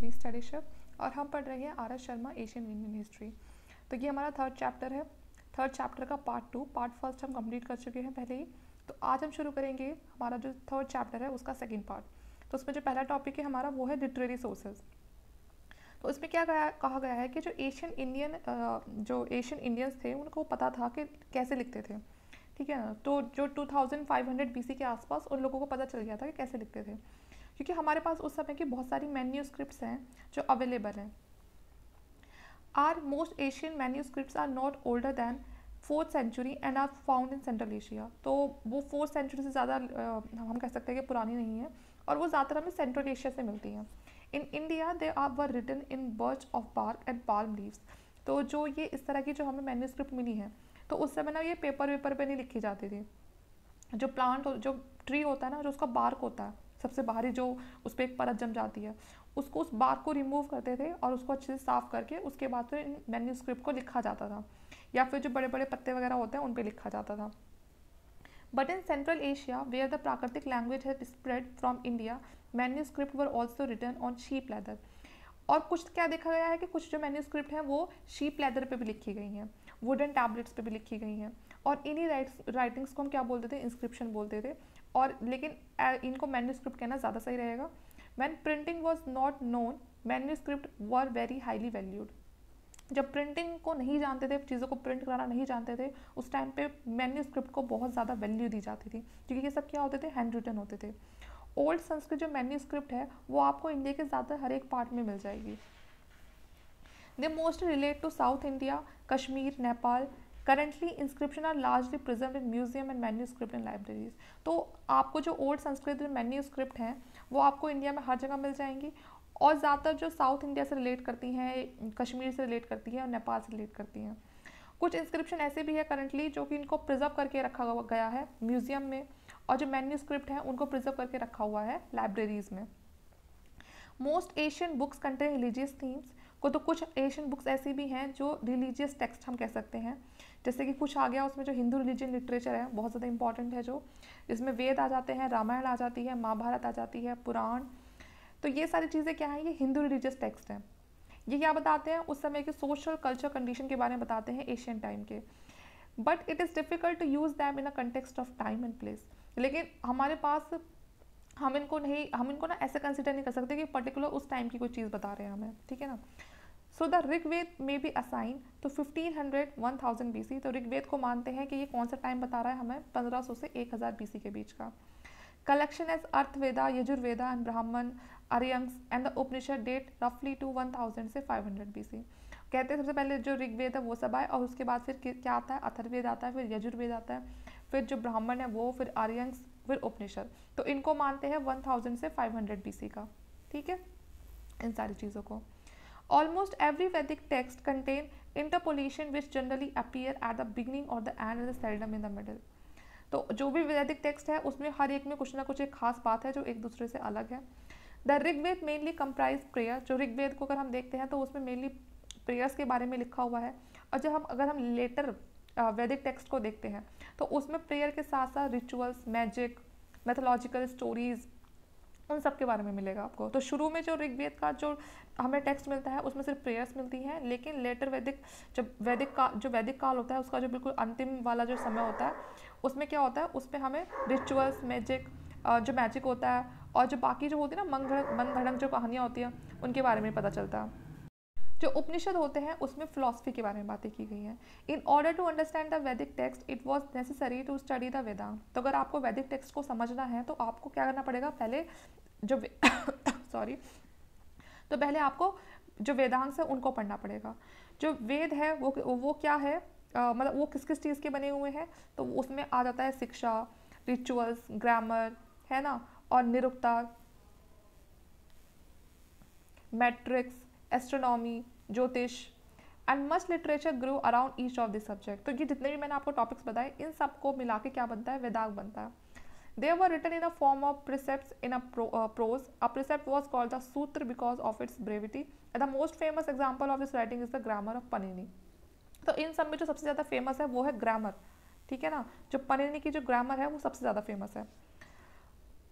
अपनी स्टडीशिप और हम पढ़ रहे हैं R S Sharma Asian Indian history. तो ये हमारा थर्ड चैप्टर है। थर्ड चैप्टर का पार्ट 2, पार्ट फर्स्ट हम कंप्लीट कर चुके हैं पहले ही। तो आज हम शुरू करेंगे हमारा जो थर्ड चैप्टर है उसका सेकंड पार्ट। तो उसमें जो पहला टॉपिक है हमारा वो है लिटरेरी सोर्सेज। तो इसमें क्या कहा गया है कि जो एशियन इंडियंस थे उनको पता था कि कैसे लिखते थे, ठीक है ना। तो जो 2500 BC के आसपास उन लोगों को पता चल गया था कि कैसे लिखते थे, क्योंकि हमारे पास उस समय की बहुत सारी मैन्यूस्क्रिप्ट्स हैं जो अवेलेबल हैं। Are most Asian manuscripts are not older than 4th century and are found in central Asia. तो वो 4th century से ज़्यादा हम कह सकते हैं कि पुरानी नहीं है, और वो ज़्यादातर हमें सेंट्रल एशिया से मिलती हैं। In India they are were written in birch of bark and palm leaves. तो जो ये इस तरह की जो हमें मैन्यूस्क्रिप्ट मिली है, तो उस समय ना ये पेपर वेपर पे नहीं लिखी जाती थी। जो प्लांट जो ट्री होता है ना, जो उसका बार्क होता है सबसे बाहरी, जो उस पर एक परत जम जाती है, उसको उस बार्क को रिमूव करते थे और उसको अच्छे से साफ करके उसके बाद फिर इन मैन्यूस्क्रिप्ट को लिखा जाता था, या फिर जो बड़े बड़े पत्ते वगैरह होते हैं उन पर लिखा जाता था। But in central Asia where the प्राकृतिक language had spread from India, manuscripts were also written on sheep leather. और कुछ क्या देखा गया है कि कुछ जो मैन्यूस्क्रिप्ट हैं वो शीप लेदर पे भी लिखी गई हैं, वुडन टैबलेट्स पे भी लिखी गई हैं, और इन्हीं राइटिंग्स को हम क्या बोलते थे, इंस्क्रिप्शन बोलते थे। और लेकिन इनको मैन्यूस्क्रिप्ट कहना ज़्यादा सही रहेगा। When printing was not known, manuscript were very highly valued. जब प्रिंटिंग को नहीं जानते थे, चीज़ों को प्रिंट कराना नहीं जानते थे, उस टाइम पे मैन्यूस्क्रिप्ट को बहुत ज़्यादा वैल्यू दी जाती थी, क्योंकि ये सब क्या होते थे, हैंड रिटन होते थे। ओल्ड संस्कृत जो मैन्यूस्क्रिप्ट है वो आपको इंडिया के ज़्यादा हर एक पार्ट में मिल जाएगी। They most relate to south India, Kashmir, Nepal. Currently inscription are largely preserve in museum and manuscript in libraries. तो आपको जो ओल्ड संस्कृत मैन्यूस्क्रिप्ट हैं वो आपको इंडिया में हर जगह मिल जाएंगी, और ज़्यादातर जो साउथ इंडिया से रिलेट करती हैं, कश्मीर से रिलेट करती हैं और नेपाल से रिलेट करती हैं। कुछ इंस्क्रिप्शन ऐसे भी है करंटली जो कि इनको प्रिजर्व करके रखा गया है म्यूजियम में, और जो मैन्यूस्क्रिप्ट हैं उनको प्रिजर्व करके रखा हुआ है लाइब्रेरीज में। Most Asian books contain religious themes. तो कुछ एशियन बुक्स ऐसी भी हैं जो रिलीजियस टेक्स्ट हम कह सकते हैं, जैसे कि कुछ आ गया उसमें जो हिंदू रिलीजन लिटरेचर है बहुत ज़्यादा इंपॉर्टेंट है, जो इसमें वेद आ जाते हैं, रामायण आ जाती है, महाभारत आ जाती है, पुराण। तो ये सारी चीज़ें क्या हैं, ये हिंदू रिलीजियस टेक्स्ट हैं। ये क्या बताते हैं, उस समय के सोशल कल्चर कंडीशन के बारे में बताते हैं एशियन टाइम के। But it is difficult to use them in a context of time and place. लेकिन हमारे पास हम इनको ना ऐसे कंसिडर नहीं कर सकते कि पर्टिकुलर उस टाइम की कोई चीज़ बता रहे हैं हमें, ठीक है ना। सो द ऋग्वेद में बी असाइन तो 1500-1000 BC। तो ऋग्वेद को मानते हैं कि ये कौन सा टाइम बता रहा है हमें, 1500 से 1000 BC के बीच का। Collection as Atharvaveda, Yajurveda and Brahmana, Aryans and the Upanishad date रफली टू 1000 से 500 BC। कहते हैं सबसे पहले जो ऋग्वेद है वो सब आए, और उसके बाद फिर क्या आता है, अथर्ववेद आता है, फिर यजुर्वेद आता है, फिर जो ब्राह्मण है वो, फिर आर्यंस, फिर उपनिषद। तो इनको मानते हैं 1000 से 500 BC का, ठीक है, इन सारी चीज़ों को। Almost every Vedic text contain interpolation which generally appear at the beginning or the end and seldom in the middle। तो जो भी वैदिक टेक्स्ट है उसमें हर एक में कुछ ना कुछ एक खास बात है जो एक दूसरे से अलग है। The Rigveda mainly comprise prayer. जो ऋग्वेद को अगर हम देखते हैं तो उसमें मेनली प्रेयर्स के बारे में लिखा हुआ है, और जब अगर हम लेटर वैदिक टेक्स्ट को देखते हैं तो उसमें प्रेयर के साथ साथ रिचुअल्स, मैजिक, मैथोलॉजिकल स्टोरीज, उन सब के बारे में मिलेगा आपको। तो शुरू में जो ऋग्वेद का जो हमें टेक्स्ट मिलता है उसमें सिर्फ प्रेयर्स मिलती हैं, लेकिन लेटर जब वैदिक काल होता है उसका जो बिल्कुल अंतिम वाला जो समय होता है उसमें क्या होता है, उसमें हमें रिचुअल्स, जो मैजिक होता है, और जो बाकी जो होती है ना मन घड़ंग जो कहानियाँ होती हैं उनके बारे में पता चलता है। जो उपनिषद होते हैं उसमें फिलॉसफी के बारे में बातें की गई हैं। In order to understand the Vedic text it was necessary to study the Vedanta. तो अगर आपको वैदिक टेक्स्ट को समझना है तो आपको क्या करना पड़ेगा, पहले जो सॉरी तो पहले आपको जो वेदांग है उनको पढ़ना पड़ेगा। जो वेद है वो क्या है, मतलब वो किस किस चीज़ के बने हुए हैं, तो उसमें आ जाता है शिक्षा, रिचुअल्स, ग्रामर, है ना, और निरुक्ता, मैट्रिक्स, एस्ट्रोनॉमी, ज्योतिष, and much literature grow around each of this subject. तो ये जितने भी मैंने आपको टॉपिक्स बताए इन सबको मिला के क्या बनता है, वेदांग बनता है। They were written in a form of precepts in a prose. A precept was called the Sutra because of its brevity. And the most famous example of this writing is the grammar of Panini. तो इन सब में जो सबसे ज़्यादा famous है वो है grammar, ठीक है ना। जो पनिनी की जो ग्रामर है वो सबसे ज़्यादा फेमस है।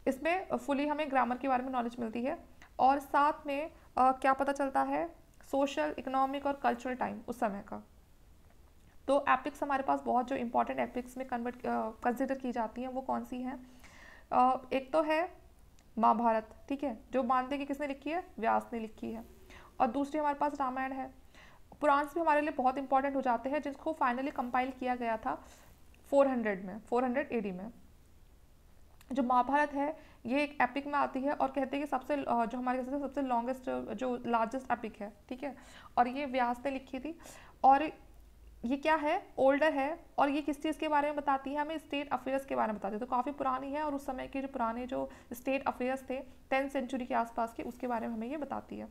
इसमें फुली हमें ग्रामर के बारे में नॉलेज मिलती है और साथ में क्या पता चलता है, सोशल, इकोनॉमिक और कल्चरल टाइम उस समय का। तो एपिक्स हमारे पास बहुत जो इंपॉर्टेंट एपिक्स में कंसिडर की जाती हैं वो कौन सी हैं? एक तो है महाभारत, ठीक है, जो मानते हैं कि किसने लिखी है, व्यास ने लिखी है। और दूसरी हमारे पास रामायण है। पुराण भी हमारे लिए बहुत इंपॉर्टेंट हो जाते हैं, जिसको फाइनली कंपाइल किया गया था 400 AD में। जो महाभारत है ये एक एपिक में आती है और कहते हैं कि सबसे जो हमारे कहते हैं सबसे लॉन्गेस्ट, जो लार्जेस्ट एपिक है, ठीक है, और ये व्यास ने लिखी थी। और ये क्या है, ओल्डर है, और ये किस चीज़ के बारे में बताती है, हमें स्टेट अफेयर्स के बारे में बताती है। तो काफ़ी पुरानी है और उस समय के जो पुराने जो स्टेट अफेयर्स थे 10th सेंचुरी के आसपास के, उसके बारे में हमें ये बताती है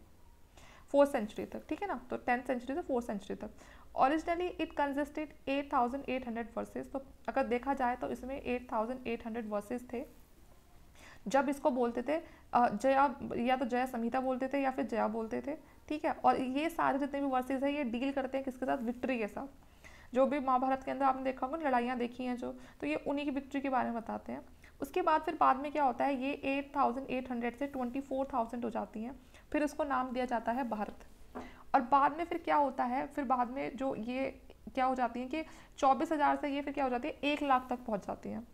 4th सेंचुरी तक, ठीक है ना। तो 10th सेंचुरी से 4th सेंचुरी तक। Originally it consisted 8,800 versus. तो अगर देखा जाए तो इसमें 8,800 वर्सेस थे। जब इसको बोलते थे जया, या तो जया संहिता बोलते थे या फिर जया बोलते थे, ठीक है। और ये सारे जितने भी वर्सेस है ये डील करते हैं किसके साथ, विक्ट्री के साथ। जो भी महाभारत के अंदर आपने देखा होगा लड़ाइयाँ देखी हैं जो, तो ये उन्हीं की विक्ट्री के बारे में बताते हैं। उसके बाद फिर बाद में क्या होता है, ये 8,800 से 24,000 हो जाती हैं। फिर उसको नाम दिया जाता है भारत। और बाद में फिर क्या होता है, फिर बाद में जो ये क्या हो जाती है कि 24,000 से ये फिर क्या हो जाती है 1 लाख तक पहुंच जाती हैं।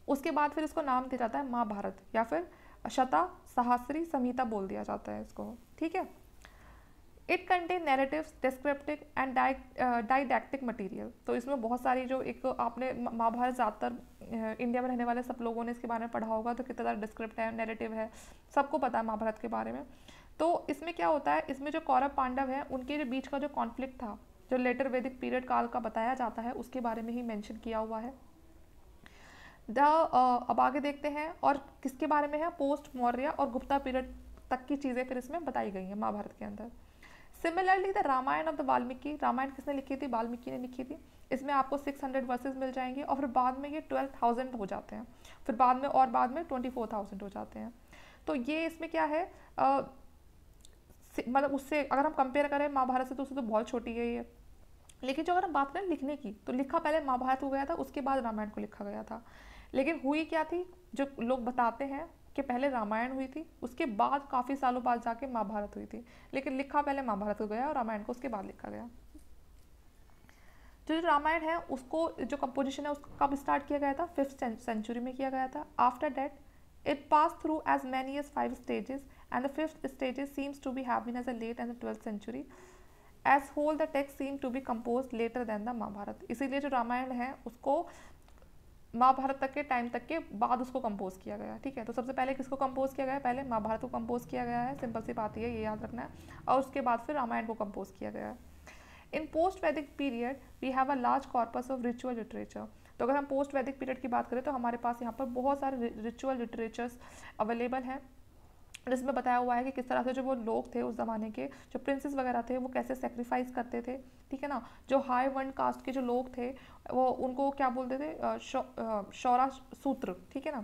उसके बाद फिर इसको नाम दिया जाता है महाभारत, या फिर शता सहस्री संहिता बोल दिया जाता है इसको, ठीक है। It contain narratives, descriptive and didactic material. तो इसमें बहुत सारी जो एक आपने महाभारत ज़्यादातर इंडिया में रहने वाले सब लोगों ने इसके बारे में पढ़ा होगा, तो कितना ज़्यादा डिस्क्रिप्ट है, नैरेटिव है, सबको पता है महाभारत के बारे में। तो इसमें क्या होता है, इसमें जो कौरव पांडव है उनके जो बीच का जो कॉन्फ्लिक्ट था, जो लेटर वैदिक पीरियड काल का बताया जाता है, उसके बारे में ही मेंशन किया हुआ है। अब आगे देखते हैं, और किसके बारे में है, पोस्ट मौर्य और गुप्ता पीरियड तक की चीज़ें फिर इसमें बताई गई हैं महाभारत के अंदर। Similarly the Ramayana of the Valmiki, Ramayana किसने लिखी थी, वाल्मीकि ने लिखी थी। इसमें आपको 600 वर्सेस मिल जाएंगे और फिर बाद में ये 12,000 हो जाते हैं, फिर बाद में 24,000 हो जाते हैं। तो ये इसमें क्या है, मतलब उससे अगर हम कंपेयर करें महाभारत से तो उससे तो बहुत छोटी है ये। लेकिन जो अगर हम बात करें लिखने की, तो लिखा पहले महाभारत हो गया था, उसके बाद रामायण को लिखा गया था। लेकिन हुई क्या थी, जो लोग बताते हैं कि पहले रामायण हुई थी, उसके बाद काफ़ी सालों बाद जाके महाभारत हुई थी, लेकिन लिखा पहले महाभारत हो गया और रामायण को उसके बाद लिखा गया। जो रामायण है उसको जो कंपोजिशन है उसको कब स्टार्ट किया गया था, 5th सेंचुरी में किया गया था। After that it pass through as many as 5 stages and the 5th stages seems to be happening as a late and the 12th century. As whole the text seemed to be composed later than the Mahabharata. इसीलिए जो रामायण है उसको महाभारत तक के time तक के बाद उसको कंपोज किया गया, ठीक है। तो सबसे पहले किसको कंपोज किया गया है, पहले महाभारत को कंपोज किया गया है, सिंपल सी बात है, ये याद रखना है। और उसके बाद फिर रामायण को कंपोज किया गया है। In post Vedic period we have a large corpus of ritual literature. तो अगर हम पोस्ट वैदिक पीरियड की बात करें तो हमारे पास यहाँ पर बहुत सारे रिचुअल लिटरेचर्स अवेलेबल हैं, जिसमें बताया हुआ है कि किस तरह से जो वो लोग थे उस ज़माने के, जो प्रिंसेस वगैरह थे, वो कैसे सेक्रीफाइस करते थे, ठीक है ना। जो हाई वन कास्ट के जो लोग थे वो उनको क्या बोलते थे, शौरा सूत्र, ठीक है ना।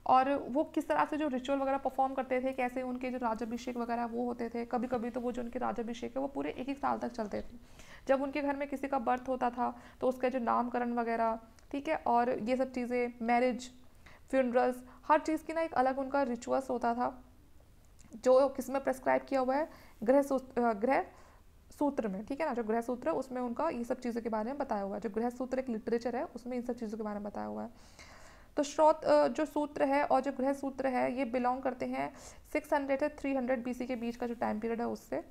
और वो किस तरह से जो रिचुअल वगैरह परफॉर्म करते थे, कैसे उनके जो राज्याभिषेक वगैरह वो होते थे। कभी कभी तो वो जो उनके राज्याभिषेक है वो पूरे 1-1 साल तक चलते थे। जब उनके घर में किसी का बर्थ होता था तो उसका जो नामकरण वगैरह, ठीक है, और ये सब चीज़ें, मैरिज, फ्यूनरल्स, हर चीज़ की ना एक अलग उनका रिचुअल्स होता था, जो किसमें प्रेस्क्राइब किया हुआ है, गृह सूत्र में, ठीक है ना। जो गृह सूत्र है उसमें उनका ये सब चीज़ों के बारे में बताया हुआ है। जो गृह सूत्र एक लिटरेचर है उसमें इन सब चीज़ों के बारे में बताया हुआ है। तो श्रोत जो सूत्र है और जो गृह सूत्र है ये बिलोंग करते हैं 600 से 300 BC के बीच का जो टाइम पीरियड है उससे।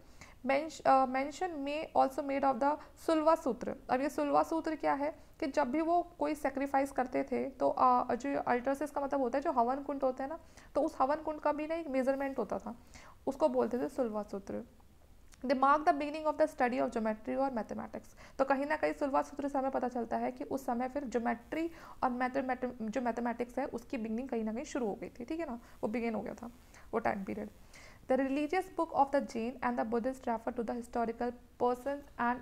मेंशन में ऑल्सो मेड ऑफ द सुलवा सूत्र। अब ये सुलवा सूत्र क्या है कि जब भी वो कोई सेक्रीफाइस करते थे तो जो अल्टरसेस का मतलब होता है जो हवन कुंड होते हैं ना, तो उस हवन कुंड का भी ना एक मेजरमेंट होता था, उसको बोलते थे Sulva Sutra. They mark the beginning of the study of geometry और मैथमेटिक्स। तो कहीं ना कहीं सुलवा सूत्र से हमें पता चलता है कि उस समय फिर ज्योमेट्री और जो मैथमेटिक्स है उसकी बिगिनिंग कहीं ना कहीं शुरू हो गई थी, ठीक है ना, वो बिगिन हो गया था वो time period. The religious book of the Jain and the Buddhist refer to the historical person and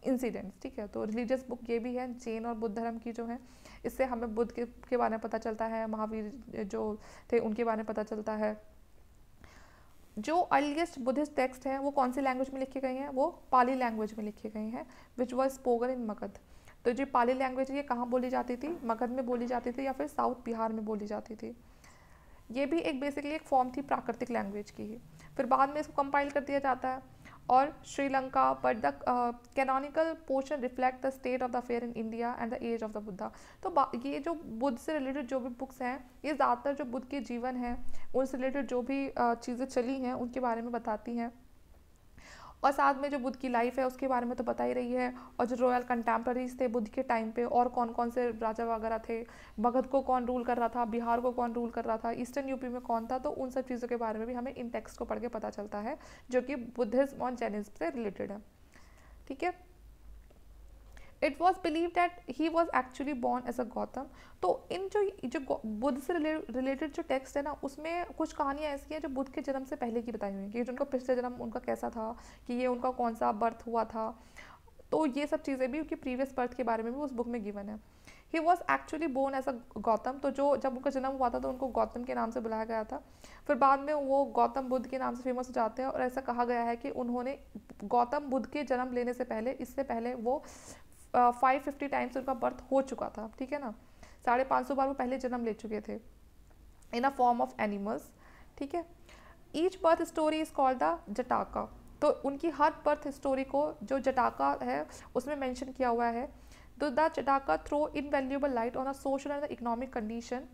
incidents, ठीक है। तो रिलीजियस बुक ये भी है, जैन और बुद्ध धर्म की जो है, इससे हमें बुद्ध के बारे में पता चलता है, महावीर जो थे उनके बारे में पता चलता है। जो अर्लीस्ट बुद्धिस्ट टेक्स्ट हैं वो कौन सी लैंग्वेज में लिखे गए हैं, वो पाली लैंग्वेज में लिखे गए हैं, which was spoken in Magadh. तो जो पाली लैंग्वेज ये कहाँ बोली जाती थी, मगध में बोली जाती थी या फिर साउथ बिहार में बोली जाती थी। ये भी एक बेसिकली एक फॉर्म थी प्राकृतिक लैंग्वेज की ही। फिर बाद में इसको कंपाइल कर दिया जाता है। और Sri Lanka, but the canonical portion reflect the state of the affair in India and the age of the Buddha. तो ये जो बुद्ध से रिलेटेड जो भी बुक्स हैं, ये ज़्यादातर जो बुद्ध के जीवन हैं उनसे रिलेटेड जो भी चीज़ें चली हैं उनके बारे में बताती हैं। और साथ में जो बुद्ध की लाइफ है उसके बारे में तो बता ही रही है। और जो रॉयल कंटेम्प्रेरीज थे बुद्ध के टाइम पे, और कौन कौन से राजा वगैरह थे, मगध को कौन रूल कर रहा था, बिहार को कौन रूल कर रहा था, ईस्टर्न यूपी में कौन था, तो उन सब चीज़ों के बारे में भी हमें इन टेक्स्ट को पढ़ के पता चलता है, जो कि बुद्धिज्म और जैनिज्म से रिलेटेड है। ठीक है। It was believe that he was actually born as a Gautama. तो इन जो बुद्ध से रिलेटेड जो टेक्स्ट है ना, उसमें कुछ कहानियाँ ऐसी हैं जो बुद्ध के जन्म से पहले की बताई हुई हैं, कि उनका पिछले जन्म उनका कैसा था, कि ये उनका कौन सा बर्थ हुआ था। तो ये सब चीज़ें भी उनकी प्रीवियस बर्थ के बारे में भी उस बुक में गिवन है। He was actually born as a Gautama. तो जब उनका जन्म हुआ था तो उनको गौतम के नाम से बुलाया गया था। फिर बाद में वो गौतम बुद्ध के नाम से फेमस हो जाते हैं, और ऐसा कहा गया है कि उन्होंने गौतम बुद्ध के जन्म लेने से पहले, इससे पहले वो 550 टाइम्स उनका बर्थ हो चुका था। ठीक है ना, 550 बार वो पहले जन्म ले चुके थे in a form of animals. ठीक है। Each birth story is called the Jataka. तो उनकी हर बर्थ स्टोरी को जो जटाका है उसमें मेंशन किया हुआ है। The Jataka throw invaluable light on the social and the economic condition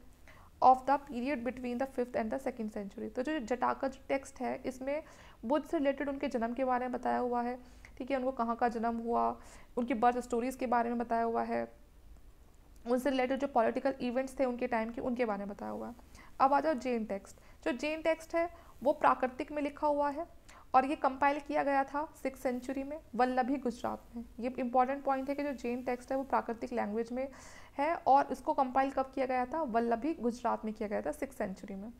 of the period between the 5th and the 2nd century. तो जो जटाका जो टेक्स्ट है इसमें बुद्ध से रिलेटेड उनके जन्म के बारे में बताया हुआ है। ठीक है, उनको कहाँ का जन्म हुआ, उनकी बर्थ स्टोरीज़ के बारे में बताया हुआ है, उनसे रिलेटेड जो पॉलिटिकल इवेंट्स थे उनके टाइम के उनके बारे में बताया हुआ है। अब आ जाओ जैन टेक्स्ट। जो जैन टेक्स्ट है वो प्राकृतिक में लिखा हुआ है, और ये कंपाइल किया गया था 6th सेंचुरी में वल्लभी गुजरात में। ये इंपॉर्टेंट पॉइंट है कि जो जैन टेक्स्ट है वो प्राकृतिक लैंग्वेज में है, और इसको कंपाइल कब किया गया था, वल्लभी गुजरात में किया गया था 6th सेंचुरी में।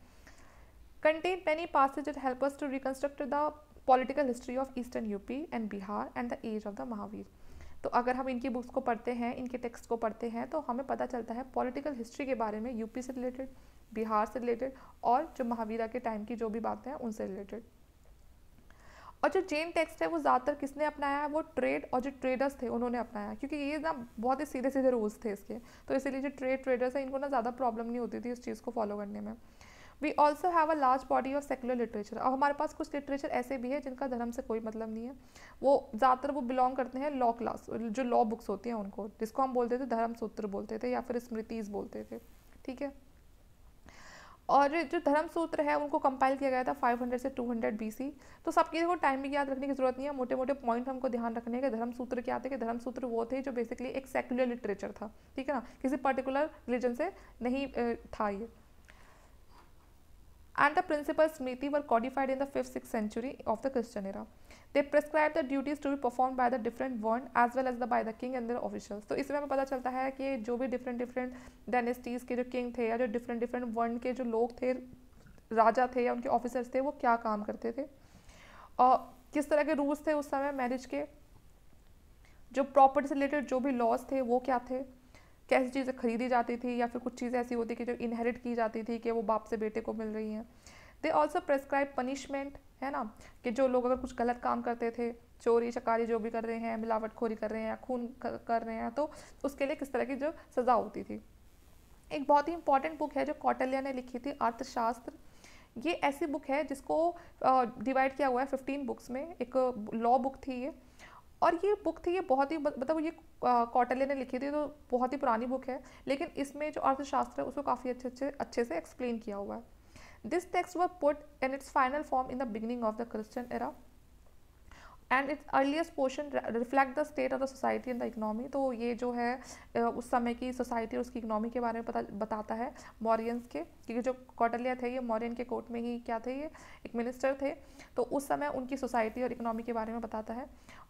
Contain many passages that help us to reconstruct the political history of Eastern UP and Bihar and the age of the Mahavir। तो अगर हम इनकी बुक्स को पढ़ते हैं, इनके टेक्स्ट को पढ़ते हैं, तो हमें पता चलता है पॉलिटिकल हिस्ट्री के बारे में, यूपी से रिलेटेड, बिहार से रिलेटेड, और जो महावीरा के टाइम की जो भी बातें हैं उनसे रिलेटेड। और जो जैन टेक्स्ट है वो ज़्यादातर किसने अपनाया है, वो ट्रेड और जो ट्रेडर्स थे उन्होंने अपनाया, क्योंकि ये ना बहुत ही सीधे सीधे रूल्स थे इसके। तो इसीलिए जो ट्रेडर्स हैं इनको ना ज़्यादा प्रॉब्लम नहीं होती थी इस चीज़ को फॉलो करने में। We also have a large body of secular literature. अब हमारे पास कुछ लिटरेचर ऐसे भी है जिनका धर्म से कोई मतलब नहीं है, वो ज़्यादातर वो बिलोंग करते हैं लॉ क्लास, जो लॉ बुक्स होती हैं उनको, जिसको हम बोलते थे धर्म सूत्र बोलते थे या फिर स्मृतिज बोलते थे। ठीक है। और जो धर्म सूत्र है उनको कंपाइल किया गया था 500 से 200 BC। तो सबकी को टाइमिंग याद रखने की जरूरत नहीं है, मोटे मोटे पॉइंट हमको ध्यान रखने के। धर्म सूत्र क्या थे, कि धर्म सूत्र वो थे जो बेसिकली एक सेक्युलर लिटरेचर था। ठीक है ना, किसी पर्टिकुलर रिलीजन से नहीं था ये। And the principles Smriti were codified in the 5th-6th century of the Christian era. They prescribed the duties to be performed by the different vern as well as by the king and their officials। तो इसमें हमें पता चलता है कि जो भी different dynasties के जो किंग थे या जो डिफरेंट वर्ण के जो लोग थे, राजा थे या उनके ऑफिसर्स थे, वो क्या काम करते थे और किस तरह के रूल्स थे उस समय मैरिज के, जो प्रॉपर्टी से रिलेटेड जो भी लॉज थे वो क्या थे, कैसी चीज़ें खरीदी जाती थी, या फिर कुछ चीज़ें ऐसी होती कि जो इनहेरिट की जाती थी कि वो बाप से बेटे को मिल रही हैं। दे ऑल्सो प्रेस्क्राइब पनिशमेंट, है ना, कि जो लोग अगर कुछ गलत काम करते थे, चोरी चकारी जो भी कर रहे हैं, मिलावटखोरी कर रहे हैं या खून कर रहे हैं, तो उसके लिए किस तरह की जो सज़ा होती थी। एक बहुत ही इंपॉर्टेंट बुक है जो कौटिल्य ने लिखी थी, अर्थशास्त्र। ये ऐसी बुक है जिसको डिवाइड किया हुआ है 15 बुक्स में, एक लॉ बुक थी ये। और ये बुक थी, ये बहुत ही मतलब ये कौटिल्य ने लिखी थी, तो बहुत ही पुरानी बुक है, लेकिन इसमें जो अर्थशास्त्र है उसको काफ़ी अच्छे से एक्सप्लेन किया हुआ है। This text were put in its final form in the beginning of the Christian era and it's earliest portion reflect the state of the society and the economy. तो ये जो है उस समय की सोसाइटी और उसकी इकनॉमी के बारे में बताता है मौर्यंस के, क्योंकि जो कौटिल्य थे ये मौर्यन के कोर्ट में ही क्या थे, ये एक मिनिस्टर थे, तो उस समय उनकी सोसाइटी और इकनॉमी के बारे में बताता है।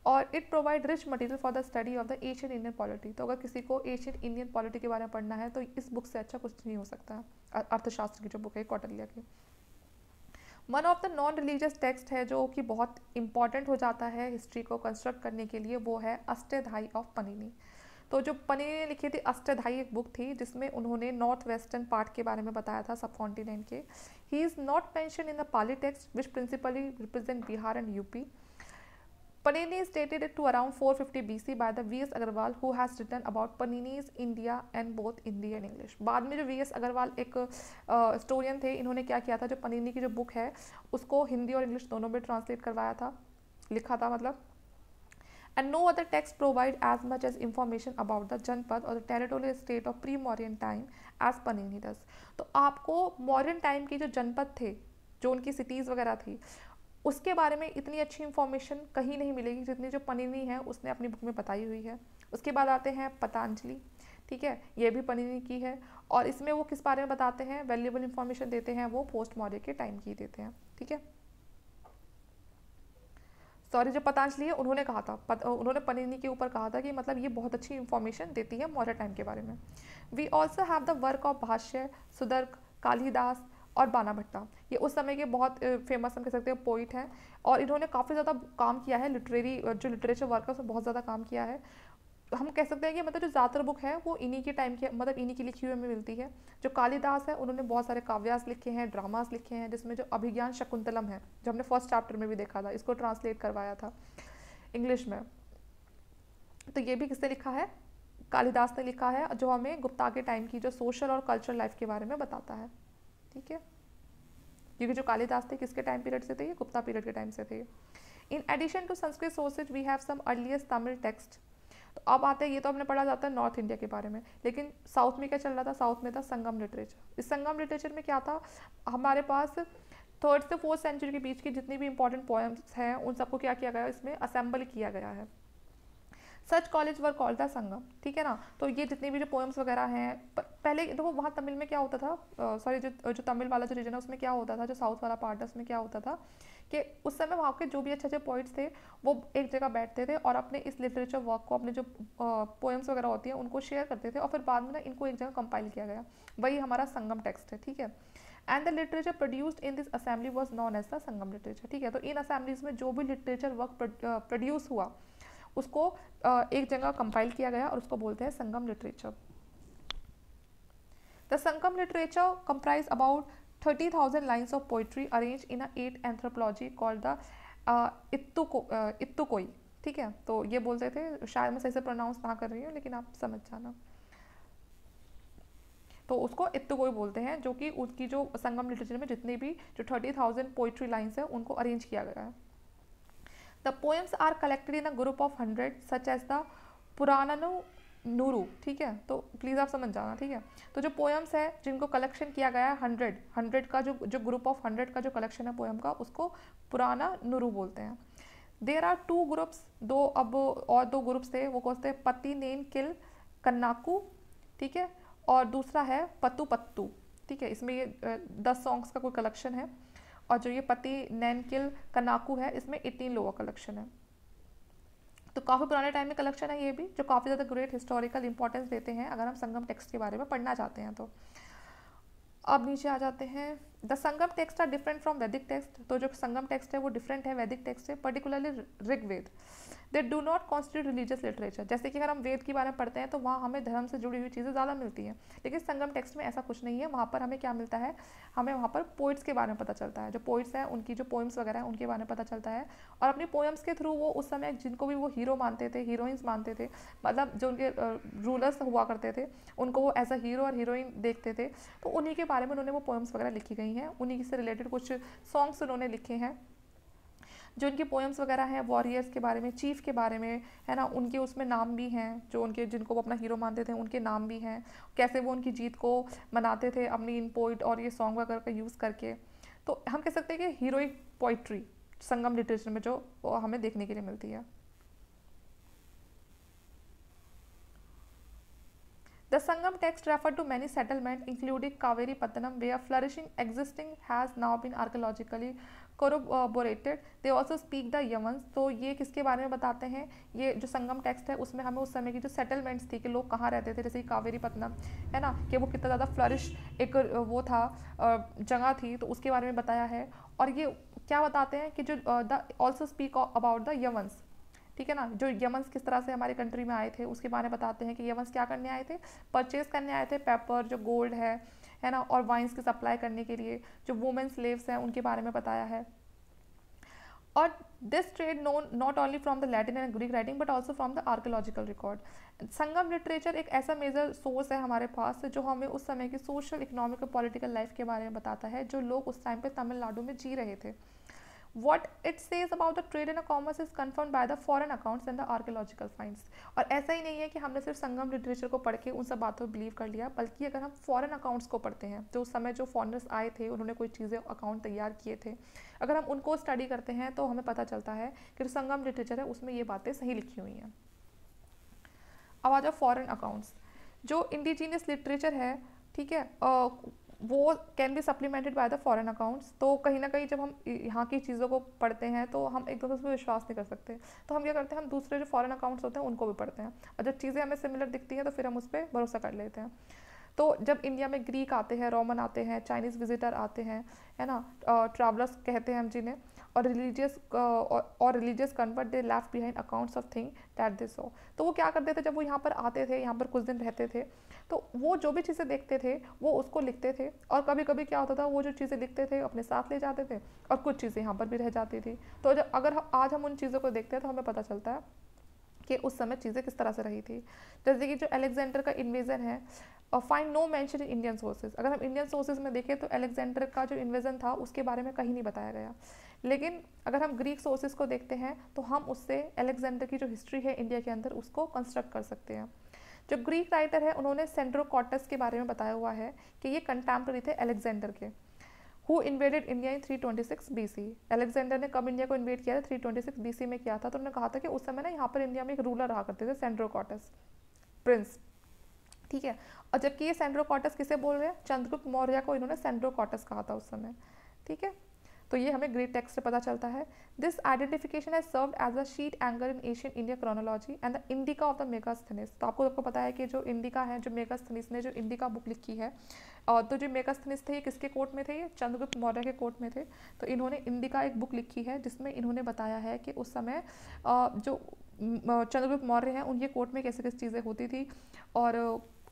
और it provide rich material for the study of the Asian Indian polity. तो अगर किसी को एशियन इंडियन पॉलिटी के बारे में पढ़ना है तो इस बुक से अच्छा कुछ नहीं हो सकता है। अर्थशास्त्र की जो बुक है कौटिल्य की। One of the non religious text है जो कि बहुत इंपॉर्टेंट हो जाता है हिस्ट्री को कंस्ट्रक्ट करने के लिए, वो है अष्टाध्यायी ऑफ पनिनी। तो जो पनिनी ने लिखी थी अष्टाध्यायी एक बुक थी जिसमें उन्होंने नॉर्थ वेस्टर्न पार्ट के बारे में बताया था, सब कॉन्टिनेंट के। He is not mention in the Pali text which principally represent Bihar and UP. Panini is dated to around 450 BC by the V.S. Agarwal who has written about Panini's India and both Hindi and English. बाद में जो V.S. Agarwal एक historian थे, इन्होंने क्या किया था, जो पनीनी की जो बुक है उसको हिंदी और इंग्लिश दोनों में ट्रांसलेट करवाया था, लिखा था मतलब. And no other text provide as much as information about the Janpad or the territorial state of pre-Mauryan time as Panini does. तो आपको मॉडर्न टाइम के जो जनपद थे, जो उनकी सिटीज़ वगैरह थी, उसके बारे में इतनी अच्छी इन्फॉर्मेशन कहीं नहीं मिलेगी जितनी जो पनीनी है उसने अपनी बुक में बताई हुई है. उसके बाद आते हैं पतंजलि, ठीक है, ये भी पनीनी की है, और इसमें वो किस बारे में बताते हैं, वैल्यूएबल इन्फॉर्मेशन देते हैं, वो पोस्ट मौर्य के टाइम की देते हैं. ठीक है, सॉरी, जो पतंजलि है उन्होंने कहा था, उन्होंने पनीनी के ऊपर कहा था कि मतलब ये बहुत अच्छी इन्फॉर्मेशन देती है मौर्य टाइम के बारे में. We also have the work of Bhasa, Shudraka, Kalidas और बाना भट्टा. ये उस समय के बहुत फेमस हम कह सकते हैं पोइट हैं, और इन्होंने काफ़ी ज़्यादा काम किया है, जो लिटरेचर वर्क है उसमें बहुत ज़्यादा काम किया है. हम कह सकते हैं कि मतलब जो ज़्यादातर बुक है वो इन्हीं के टाइम के, मतलब इन्हीं की लिखी हुई हमें मिलती है. जो कालिदास है उन्होंने बहुत सारे काव्यास लिखे हैं, ड्रामास लिखे हैं, जिसमें जो अभिज्ञान शकुंतलम है जो हमने फर्स्ट चैप्टर में भी देखा था, इसको ट्रांसलेट करवाया था इंग्लिश में. तो ये भी किसने लिखा है, कालिदास ने लिखा है, जो हमें गुप्ता के टाइम की जो सोशल और कल्चरल लाइफ के बारे में बताता है. ठीक है, क्योंकि जो कालिदास थे किसके टाइम पीरियड से थे, ये गुप्ता पीरियड के टाइम से थे. In addition to Sanskrit sources we have some earliest Tamil text. तो अब आते हैं, ये तो हमने पढ़ा जाता है नॉर्थ इंडिया के बारे में, लेकिन साउथ में क्या चल रहा था, साउथ में था संगम लिटरेचर. इस संगम लिटरेचर में क्या था, हमारे पास 3rd से 4th सेंचुरी के बीच की जितनी भी इंपॉर्टेंट पोएम्स हैं उन सबको क्या किया गया, इसमें असेंबल किया गया है. Such college were called the Sangam. ठीक है ना, तो ये जितने भी जो पोएम्स वगैरह हैं, पहले देखो वहाँ तमिल में क्या होता था, सॉरी जो तमिल वाला जो रीजन है उसमें क्या होता था, जो साउथ वाला पार्ट है उसमें क्या होता था कि उस समय वहाँ के जो भी अच्छे अच्छे पोइट्स थे वो एक जगह बैठते थे और अपने इस लिटरेचर वर्क को, अपने जो पोएम्स वगैरह होती हैं उनको शेयर करते थे, और फिर बाद में ना इनको एक जगह कंपाइल किया गया. वही हमारा संगम टेक्स्ट है. ठीक है, and the literature produced in this assembly was known as the Sangam literature. ठीक है, तो इन असेंबलीज में जो भी लिटरेचर वर्क प्रोड्यूस हुआ उसको एक जगह कंपाइल किया गया और उसको बोलते हैं Sangam literature. The Sangam literature comprise about 30,000 lines of poetry arrange in 8 anthropology called the Ettuthokai. ठीक है, तो ये बोलते थे, शायद मैं सही से प्रोनाउंस ना कर रही हूँ लेकिन आप समझ जाना, तो उसको इत्तुकोई बोलते हैं, जो कि उसकी जो संगम लिटरेचर में जितनी भी जो 30,000 पोइट्री लाइन्स है उनको अरेंज किया गया है. The poems are collected in a group of 100 such as the पुराणानुनूरू. ठीक है, तो प्लीज़ आप समझ जाना. ठीक है, तो जो पोएम्स है जिनको कलेक्शन किया गया है 100 का जो ग्रुप ऑफ 100 का जो कलेक्शन है पोएम का, उसको पुराणानुरू बोलते हैं. देयर आर 2 ग्रुप्स, और दो ग्रुप्स थे, वो कौन थे, पति नेन किल कन्नाकू. ठीक है, और दूसरा है पत्तू पत्तू. ठीक है, इसमें ये 10 सॉन्ग्स का कोई कलेक्शन है, और जो ये पति नैनकिल कनाकू है इसमें 18 लोगों का कलेक्शन है. तो काफ़ी पुराने टाइम में कलेक्शन है ये भी, जो काफ़ी ज़्यादा ग्रेट हिस्टोरिकल इंपॉर्टेंस देते हैं अगर हम संगम टेक्स्ट के बारे में पढ़ना चाहते हैं. तो अब नीचे आ जाते हैं. The Sangam text are different from Vedic text. तो जो संगम टेक्स्ट है वो डिफरेंट है वैदिक टेक्स्ट से, particularly Rigveda. They do not constitute religious literature. जैसे कि अगर हम वेद के बारे में पढ़ते हैं तो वहाँ हमें धर्म से जुड़ी हुई चीज़ें ज़्यादा मिलती हैं, लेकिन संगम टेक्स्ट में ऐसा कुछ नहीं है. वहाँ पर हमें क्या मिलता है, हमें वहाँ पर पोइट्स के बारे में पता चलता है, जो पोइट्स हैं उनकी जो पोएम्स वगैरह हैं उनके बारे में पता चलता है, और अपनी पोएम्स के थ्रू वो उस समय जिनको भी वो हीरो मानते थे, हीरोइंस मानते थे, मतलब जो उनके रूलर्स हुआ करते थे उनको वो एज अ हीरो और हीरोइन देखते थे, तो उन्हीं के बारे में उन्होंने वो पोएम्स वगैरह लिखी गई हैं. उन्हीं से रिलेटेड कुछ सॉन्ग्स उन्होंने लिखे हैं. जो उनकी पोएम्स वगैरह हैं वॉरियर्स के बारे में, चीफ के बारे में, है ना, उनके उसमें नाम भी हैं, जो उनके जिनको वो अपना हीरो मानते थे उनके नाम भी हैं, कैसे वो उनकी जीत को मनाते थे अपनी इन पोइट और ये सॉन्ग वगैरह का यूज़ करके. तो हम कह सकते हैं कि हीरोइक पोइट्री संगम लिटरेचर में जो हमें देखने के लिए मिलती है. The Sangam text refer to many settlements, including Kaveri Pattanam, where flourishing existing has now been archaeologically corroborated. They also speak the Yavans. तो ये किसके बारे में बताते हैं, ये जो संगम टेक्स्ट है उसमें हमें उस समय की जो सेटलमेंट्स थी कि लोग कहाँ रहते थे, जैसे कावेरी पत्तनम है ना, कि वो कितना ज़्यादा फ्लरिश एक वो था, जगह थी, तो उसके बारे में बताया है. और ये क्या बताते हैं कि जो the also speak about the Yavanas. ठीक है ना, जो यमन्स किस तरह से हमारे कंट्री में आए थे उसके बारे में बताते हैं कि यमन्स क्या करने आए थे, परचेज करने आए थे पेपर, जो गोल्ड है ना, और वाइन्स की सप्लाई करने के लिए. जो वुमेन स्लेव्स हैं उनके बारे में बताया है. और this trade known not only from the Latin and Greek writing but also from the archaeological record. Sangam literature एक ऐसा मेजर सोर्स है हमारे पास जो हमें उस समय की सोशल, इकोनॉमिक और पॉलिटिकल लाइफ के बारे में बताता है जो लोग उस टाइम पे तमिलनाडु में जी रहे थे। What it says about the trade and commerce is confirmed by the foreign accounts and the archaeological finds। और ऐसा ही नहीं है कि हमने सिर्फ संगम लिटरेचर को पढ़ के उन सब बातों को बिलीव कर लिया, बल्कि अगर हम फॉरेन अकाउंट्स को पढ़ते हैं, जो उस समय जो फॉरेनर्स आए थे उन्होंने कोई चीज़ें अकाउंट तैयार किए थे, अगर हम उनको स्टडी करते हैं तो हमें पता चलता है कि जो संगम लिटरेचर है उसमें ये बातें सही लिखी हुई हैं। अब आ जाओ फॉरेन अकाउंट्स। जो इंडिजीनियस लिटरेचर है, ठीक है, वो can be supplemented by the foreign accounts. तो कहीं ना कहीं जब हम यहाँ की चीज़ों को पढ़ते हैं तो हम एकदम उस पर विश्वास नहीं कर सकते, तो हम क्या करते हैं, हम दूसरे जो फॉरेन अकाउंट्स होते हैं उनको भी पढ़ते हैं, और जब चीज़ें हमें सिमिलर दिखती हैं तो फिर हम उस पर भरोसा कर लेते हैं। तो जब इंडिया में ग्रीक आते हैं, रोमन आते हैं, चाइनीज़ विजिटर आते हैं, है ना, ट्रैवलर्स कहते हैं हम जिन्हें, और religious convert they left behind accounts of thing that they saw. तो वो क्या करते थे, जब वो यहाँ पर आते थे, यहाँ पर कुछ दिन रहते थे, तो वो जो भी चीज़ें देखते थे वो उसको लिखते थे, और कभी कभी क्या होता था, वो जो चीज़ें लिखते थे अपने साथ ले जाते थे, और कुछ चीज़ें यहाँ पर भी रह जाती थी। तो जब अगर आज हम उन चीज़ों को देखते हैं तो हमें पता चलता है कि उस समय चीज़ें किस तरह से रही थी। जैसे कि जो अलेक्जेंडर का इन्वेजन है, find no mention in Indian sources. अगर हम इंडियन सोर्सेज में देखें तो अलेक्जेंडर का जो इन्वेजन था उसके बारे में कहीं नहीं बताया गया, लेकिन अगर हम ग्रीक सोर्सेज को देखते हैं तो हम उससे अलेक्जेंडर की जो हिस्ट्री है इंडिया के अंदर उसको कंस्ट्रक्ट कर सकते हैं। जो ग्रीक राइटर है उन्होंने सेंड्रोकॉटस के बारे में बताया हुआ है कि ये कंटेम्प्रेरी थे अलेक्जेंडर के, who invaded India in 326 BC। Alexander ने कब इंडिया को इन्वेड किया था, 326 BC में किया था। तो उन्होंने कहा था कि उस समय ना यहाँ पर इंडिया में एक रूलर रहा करते थे, सेंड्रोकॉटस प्रिंस, ठीक है। और जबकि ये सेंड्रोकॉटस किसे बोल रहे हैं, चंद्रगुप्त मौर्य को इन्होंने सेंड्रोकॉटस कहा था उस समय, ठीक है। तो ये हमें ग्रीक टेक्स्ट से पता चलता है। This identification has served as a sheet anchor in Asian India chronology and the Indica of the Megasthenes. तो आपको पता है कि जो इंडिका है, जो मेगास्थनीस ने जो इंडिका बुक लिखी है, और तो जो मेगास्थनीस थे ये किसके कोर्ट में थे, ये चंद्रगुप्त मौर्य के कोर्ट में थे। तो इन्होंने इंडिका एक बुक लिखी है जिसमें इन्होंने बताया है कि उस समय जो चंद्रगुप्त मौर्य हैं उनके कोर्ट में कैसे कैसे चीज़ें होती थी, और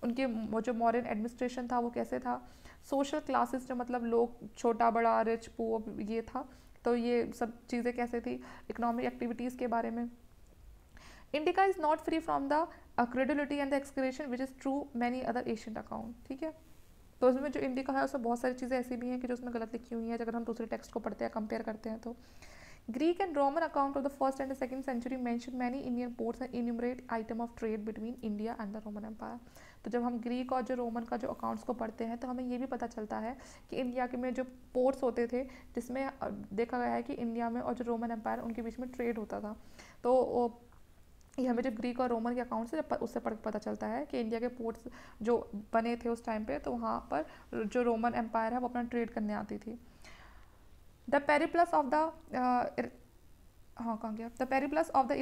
उनके जो मॉडर्न एडमिनिस्ट्रेशन था वो कैसे था, सोशल क्लासेस जो मतलब लोग छोटा बड़ा रिच पुअर ये था, तो ये सब चीज़ें कैसे थी, इकोनॉमिक एक्टिविटीज़ के बारे में। Indica is not free from the credibility and the excretion which is true many other ancient account, ठीक है। तो उसमें जो इंडिका है उसमें बहुत सारी चीज़ें ऐसी भी हैं कि जो उसमें गलत लिखी हुई हैं, अगर हम दूसरे टेक्स्ट को पढ़ते हैं, कंपेयर करते हैं तो। Greek and Roman account of the 1st and the 2nd century mention many Indian ports and enumerate item of trade between India and the Roman Empire। तो जब हम ग्रीक और जो रोमन का जो अकाउंट्स को पढ़ते हैं तो हमें ये भी पता चलता है कि इंडिया के में जो पोर्ट्स होते थे जिसमें देखा गया है कि इंडिया में और जो रोमन एम्पायर उनके बीच में ट्रेड होता था। तो ये हमें जब ग्रीक और रोमन के अकाउंट से उससे पता चलता है कि इंडिया के पोर्ट्स जो बने थे उस टाइम पे, तो वहाँ पर जो रोमन एम्पायर है वो अपना ट्रेड करने आती थी। The periplus of the The periplus of the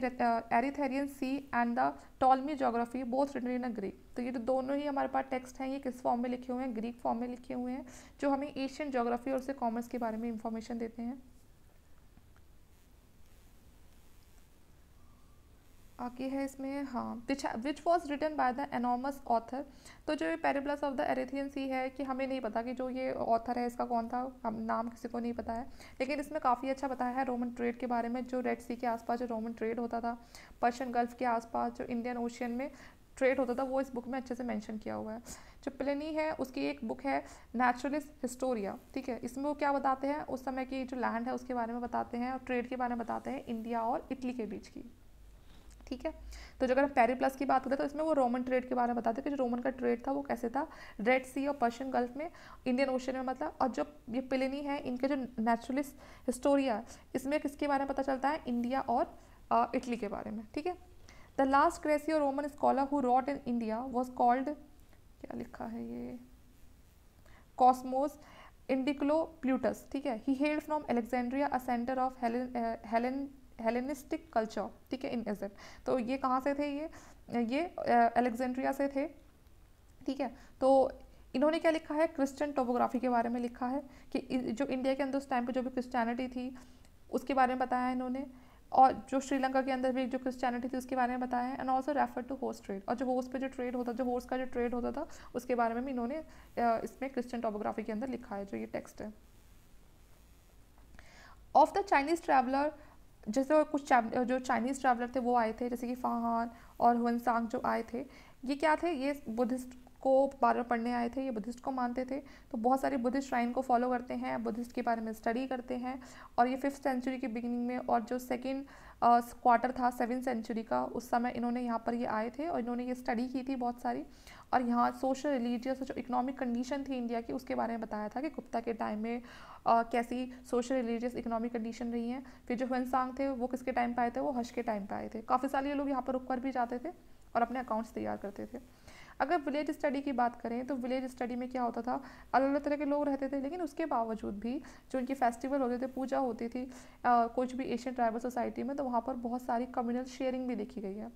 Erythraean Sea and the Ptolemy geography both written in a Greek। तो ये जो दोनों ही हमारे पास टेक्स्ट हैं ये किस फॉर्म में लिखे हुए हैं, ग्रीक फॉर्म में लिखे हुए हैं, जो हमें एशियन ज्योग्राफी और उससे कॉमर्स के बारे में इंफॉर्मेशन देते हैं। आगे है इसमें, हाँ, which was written by the enormous author. तो जो ये Periplus of the Erythraean Sea है कि हमें नहीं पता कि जो ये ऑथर है इसका कौन था, हम नाम किसी को नहीं पता है, लेकिन इसमें काफ़ी अच्छा बताया है रोमन ट्रेड के बारे में, जो रेड सी के आसपास जो रोमन ट्रेड होता था, पर्शियन गल्फ के आसपास जो इंडियन ओशियन में ट्रेड होता था, वो इस बुक में अच्छे से मेंशन किया हुआ है। जो प्लिनी है उसकी एक बुक है नेचुरलिस्ट हिस्टोरिया, ठीक है। इसमें वो क्या बताते हैं, उस समय की जो लैंड है उसके बारे में बताते हैं और ट्रेड के बारे में बताते हैं इंडिया और इटली के बीच की, ठीक है। तो अगर हम पेरिप्लस की बात करें तो इसमें वो रोमन ट्रेड के बारे में बताते हैं कि जो रोमन का ट्रेड था वो कैसे था रेड सी और पर्शियन गल्फ में, इंडियन ओशन में मतलब। और जो ये प्लिनी है इनके जो नेचुरलिस्ट हिस्टोरिया, इसमें किसके बारे में पता चलता है, इंडिया और इटली के बारे में, ठीक है। The last Graeco Roman scholar who wrote in India was called, क्या लिखा है ये, कॉस्मोस इंडिकुलो प्लूटस, ठीक है। He hailed from Alexandria, a centre of Hellenistic culture, ठीक है, इन इजिप्ट। तो ये कहाँ से थे, ये अलेक्जेंड्रिया से थे, ठीक है। तो इन्होंने क्या लिखा है, क्रिश्चियन टोपोग्राफी के बारे में लिखा है कि जो इंडिया के अंदर उस टाइम पे जो भी क्रिश्चियनिटी थी उसके बारे में बताया है इन्होंने, और जो श्रीलंका के अंदर भी जो क्रिश्चियनिटी थी उसके बारे में बताया है, and also refer to host trade. और जो होस्ट पे जो ट्रेड होता, जो होस्ट का जो ट्रेड होता था उसके बारे में भी इन्होंने इसमें क्रिश्चियन टोपोग्राफी के अंदर लिखा है, जो ये टेक्स्ट है। ऑफ द चाइनीज ट्रैवलर जैसे कुछ जो चाइनीज़ ट्रैवलर थे वो आए थे, जैसे कि फाहान और हुएनसांग जो आए थे, ये क्या थे, ये बुद्धिस्ट को बार बार पढ़ने आए थे, ये बुद्धिस्ट को मानते थे, तो बहुत सारे बुद्धिस्ट श्राइन को फॉलो करते हैं, बुद्धिस्ट के बारे में स्टडी करते हैं। और ये 5th सेंचुरी के बिगिनिंग में, और जो सेकेंड क्वार्टर था 7th सेंचुरी का, उस समय इन्होंने यहाँ पर ये आए थे और इन्होंने ये स्टडी की थी बहुत सारी। और यहाँ सोशल रिलीजियस जो इकोनॉमिक कंडीशन थी इंडिया की, उसके बारे में बताया था कि गुप्ता के टाइम में कैसी सोशल रिलीजियस इकोनॉमिक कंडीशन रही है। फिर जो हुएनसांग थे वो किसके टाइम पे आए थे, वो हश के टाइम पे आए थे। काफ़ी सारे लोग यहाँ पर रुक कर भी जाते थे और अपने अकाउंट्स तैयार करते थे। अगर विलेज स्टडी की बात करें तो विलेज स्टडी में क्या होता था, अलग अलग तरह के लोग रहते थे, लेकिन उसके बावजूद भी जो उनकी फेस्टिवल होते थे, पूजा होती थी कुछ भी एशियन ट्राइबल सोसाइटी में, तो वहाँ पर बहुत सारी कम्युनल शेयरिंग भी देखी गई है।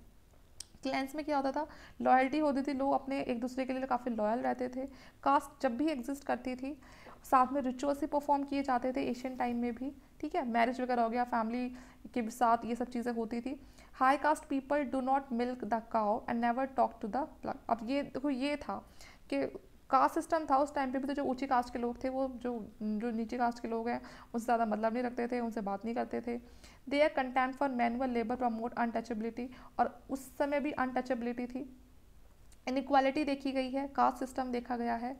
क्लैंस में क्या होता था, लॉयल्टी होती थी, लोग अपने एक दूसरे के लिए काफ़ी लॉयल रहते थे। कास्ट जब भी एग्जिस्ट करती थी, साथ में रिचुअल्स ही परफॉर्म किए जाते थे एशियन टाइम में भी, ठीक है, मैरिज वगैरह हो गया, फैमिली के साथ ये सब चीज़ें होती थी। High caste people do not milk the cow and never talk to the plug. अब ये देखो, ये था कि कास्ट सिस्टम था उस टाइम पे भी, तो जो ऊंची कास्ट के लोग थे वो जो जो नीचे कास्ट के लोग हैं उनसे ज़्यादा मतलब नहीं रखते थे, उनसे बात नहीं करते थे। They are content for manual labour, promote untouchability, और उस समय भी अनटचेबिलिटी थी। इनइक्वालिटी देखी गई है, कास्ट सिस्टम देखा गया है।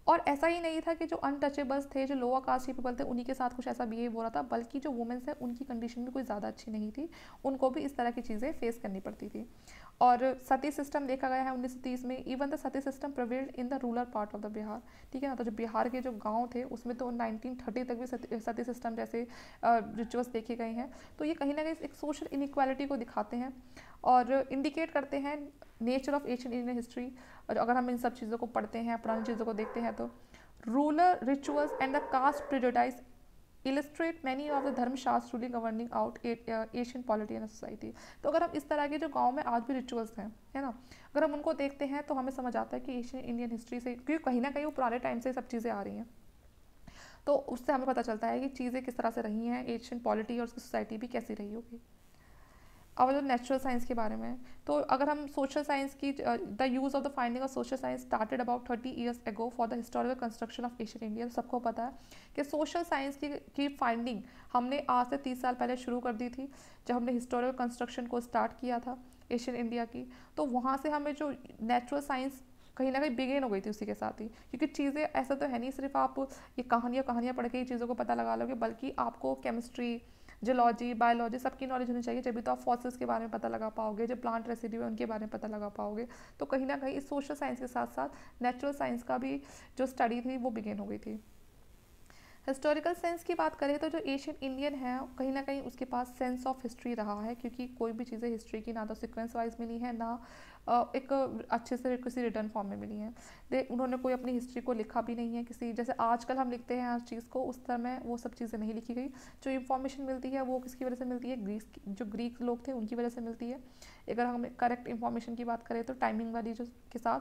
और ऐसा ही नहीं था कि जो अनटचेबल्स थे, जो लोअर कास्ट के पीपल थे, उन्हीं के साथ कुछ ऐसा बिहेव हो रहा था, बल्कि जो वुमेन्स हैं उनकी कंडीशन भी कोई ज़्यादा अच्छी नहीं थी, उनको भी इस तरह की चीज़ें फेस करनी पड़ती थी। और सती सिस्टम देखा गया है 1930 में। Even the Sati system prevailed in the rural part of the Bihar, ठीक है ना। तो जो बिहार के जो गांव थे उसमें तो 1930 तक भी सती सिस्टम जैसे रिचुअल्स देखे गए हैं। तो ये कहीं ना कहीं एक सोशल इनइक्वालिटी को दिखाते हैं और इंडिकेट करते हैं nature of Asian Indian history. और अगर हम इन सब चीज़ों को पढ़ते हैं, पुरानी चीज़ों को देखते हैं, तो ruler rituals and the caste prejudice illustrate many of the Dharma Shastra ruling governing out Asian polity and society. तो अगर हम इस तरह के जो गांव में आज भी रिचुअल्स हैं, है ना, अगर हम उनको देखते हैं तो हमें समझ आता है कि एशियन इंडियन हिस्ट्री से, क्योंकि कहीं ना कहीं वो पुराने टाइम से सब चीज़ें आ रही हैं, तो उससे हमें पता चलता है कि चीज़ें किस तरह से रही हैं, एशियन पॉलिटी और उसकी सोसाइटी भी कैसी रही होगी। अब जो नेचुरल साइंस के बारे में, तो अगर हम सोशल साइंस की, the use of the finding of social science started about 30 years ago for the historical construction of Asian India. सबको पता है कि सोशल साइंस की फाइंडिंग हमने आज से 30 साल पहले शुरू कर दी थी, जब हमने हिस्टोरिकल कंस्ट्रक्शन को स्टार्ट किया था एशियन इंडिया की। तो वहाँ से हमें जो नेचुरल साइंस कहीं ना कहीं बिगेन हो गई थी उसी के साथ ही, क्योंकि चीज़ें ऐसा तो है नहीं सिर्फ आप ये कहानियाँ पढ़ के ही चीज़ों को पता लगा लोगे, बल्कि आपको केमिस्ट्री, जियोलॉजी, बायोलॉजी सबकी नॉलेज होनी चाहिए, जब तो आप फॉसिल्स के बारे में पता लगा पाओगे, जो प्लांट रेसिड्यू है उनके बारे में पता लगा पाओगे। तो कहीं ना कहीं इस सोशल साइंस के साथ साथ नेचुरल साइंस का भी जो स्टडी थी वो बिगेन हो गई थी। हिस्टोरिकल सेंस की बात करें तो जो एशियन इंडियन है कहीं ना कहीं उसके पास सेंस ऑफ हिस्ट्री रहा है, क्योंकि कोई भी चीज़ें हिस्ट्री की ना तो सीक्वेंस वाइज मिली है, ना एक अच्छे से किसी रिटर्न फॉर्म में मिली है। उन्होंने कोई अपनी हिस्ट्री को लिखा भी नहीं है, किसी जैसे आजकल हम लिखते हैं हर चीज़ को, उस समय वो सब चीज़ें नहीं लिखी गई। जो इन्फॉर्मेशन मिलती है वो किसकी वजह से मिलती है, जो ग्रीक लोग थे उनकी वजह से मिलती है। अगर हम करेक्ट इन्फॉर्मेशन की बात करें तो टाइमिंग वाली जो के साथ,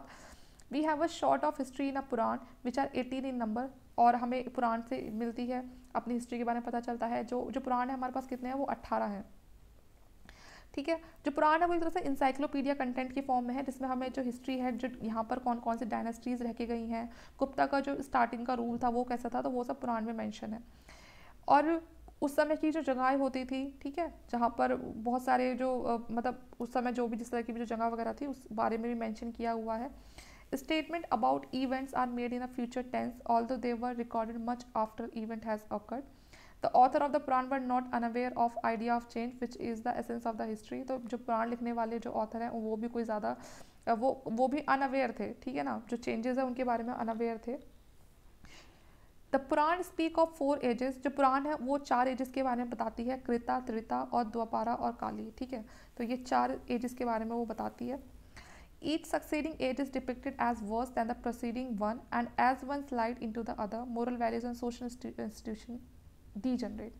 we have a short of history in a Purana which are 18 in number, और हमें पुराण से मिलती है अपनी हिस्ट्री के बारे में पता चलता है। जो पुराण है हमारे पास कितने हैं, वो 18 हैं, ठीक है। जो पुराण है वो एक तरह से इंसाइक्लोपीडिया कंटेंट की फॉर्म में है, जिसमें हमें जो हिस्ट्री है, जो यहाँ पर कौन कौन सी डायनेस्टीज रह के गई हैं, गुप्ता का जो स्टार्टिंग का रूल था वो कैसा था, तो वो सब पुराण में मेंशन है। और उस समय की जो जगहें होती थी, ठीक है, जहाँ पर बहुत सारे जो मतलब उस समय जो भी जिस तरह की भी जो जगह वगैरह थी उस बारे में भी मेंशन किया हुआ है। Statement about events are made in a future tense, although they were recorded much after event has occurred. The author of the Puran were not unaware of idea of change, which is the essence of the history. तो जो पुराण लिखने वाले जो author हैं वो भी कोई ज़्यादा वो भी अनअवेयर थे, ठीक है ना, जो चेंजेस है उनके बारे में अनअवेयर थे। The Purana speak of 4 ages. जो पुराण है वो 4 एजेस के बारे में बताती है, कृता, त्रेता और द्वापारा और काली, ठीक है। तो ये 4 एजेस के बारे में वो बताती है। Each succeeding age is depicted as worse than the preceding one, and as one slide into the other, moral values and social institution degenerate.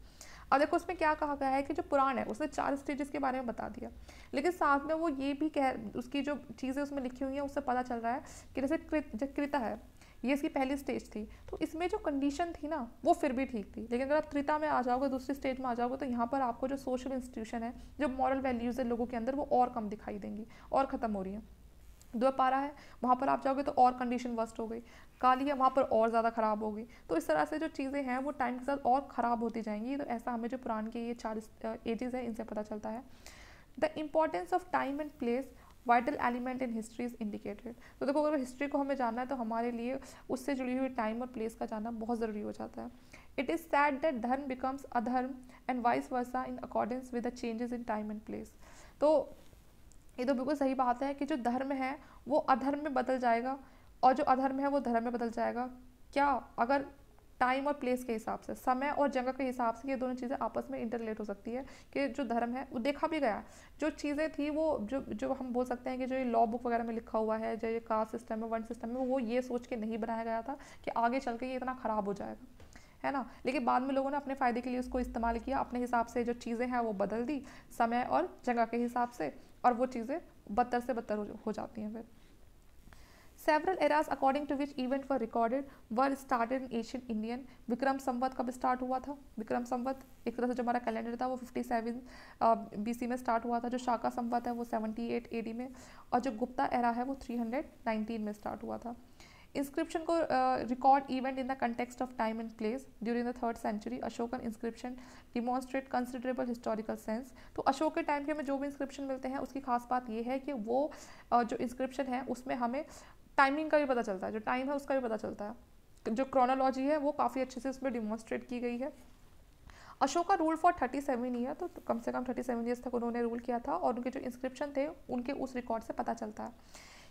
अब देखो उसमें क्या कहा गया है कि जो पुराण है उसने 4 स्टेजेस के बारे में बता दिया, लेकिन साथ में वो ये भी उसकी जो चीज़ें उसमें लिखी हुई हैं उससे पता चल रहा है कि जैसे कृता है, ये इसकी पहली स्टेज थी, तो इसमें जो कंडीशन थी ना वो फिर भी ठीक थी। लेकिन अगर आप त्रिता में आ जाओगे, दूसरी स्टेज में आ जाओगे, तो यहाँ पर आपको जो सोशल इंस्टीट्यूशन है, जो मॉरल वैल्यूज़ है लोगों के अंदर, वो और कम दिखाई देंगी और ख़त्म हो रही हैं। द्वापारा है, वहाँ पर आप जाओगे तो और कंडीशन वर्स्ट हो गई। काली है, वहाँ पर और ज़्यादा ख़राब होगी। तो इस तरह से जो चीज़ें हैं वो टाइम के साथ और ख़राब होती जाएंगी। तो ऐसा हमें जो पुराण के ये 4 एजेस है इनसे पता चलता है। The importance of time and place vital element in history is indicated. तो देखो, अगर हिस्ट्री को हमें जानना है तो हमारे लिए उससे जुड़ी हुई टाइम और प्लेस का जानना बहुत ज़रूरी हो जाता है। इट इज़ सैड दैट धर्म बिकम्स अधर्म and vice versa in accordance with the changes in time and place. तो ये तो बिल्कुल सही बात है कि जो धर्म है वो अधर्म में बदल जाएगा और जो अधर्म है वो धर्म में बदल जाएगा। क्या? अगर टाइम और प्लेस के हिसाब से, समय और जगह के हिसाब से ये दोनों चीज़ें आपस में इंटरलेट हो सकती है। कि जो धर्म है वो देखा भी गया, जो चीज़ें थी वो जो जो हम बोल सकते हैं कि जो ये लॉ बुक वगैरह में लिखा हुआ है, जो ये कास्ट सिस्टम है, वन सिस्टम है, वो ये सोच के नहीं बनाया गया था कि आगे चल के ये इतना ख़राब हो जाएगा, है ना। लेकिन बाद में लोगों ने अपने फ़ायदे के लिए उसको इस्तेमाल किया, अपने हिसाब से जो चीज़ें हैं वो बदल दी समय और जगह के हिसाब से, और वो चीज़ें बदतर से बदतर हो जाती हैं फिर। Several eras according to which events were recorded were started in ancient Indian। Vikram Samvat कब स्टार्ट हुआ था? विक्रम संवत एक तरह से जो हमारा कैलेंडर था वो 57 BC में स्टार्ट हुआ था। जो शाका संवत है वो 78 AD में, और जो गुप्ता एरा है वो 319 में स्टार्ट हुआ था। इंस्क्रिप्शन को record event in the context of time and place during the 3rd century। Ashokan inscription demonstrate considerable historical sense. तो अशोक के टाइम के में जो भी इंस्क्रिप्शन मिलते हैं उसकी खास बात ये है कि वो जो इंस्क्रिप्शन है उसमें हमें टाइमिंग का भी पता चलता है, जो टाइम है उसका भी पता चलता है, जो क्रोनोलॉजी है वो काफ़ी अच्छे से उसमें डिमॉन्स्ट्रेट की गई है। अशोका रूल फॉर 37 ईयर, तो कम से कम 37 ईयर्स तक उन्होंने रूल किया था, और उनके जो इंस्क्रिप्शन थे उनके उस रिकॉर्ड से पता चलता है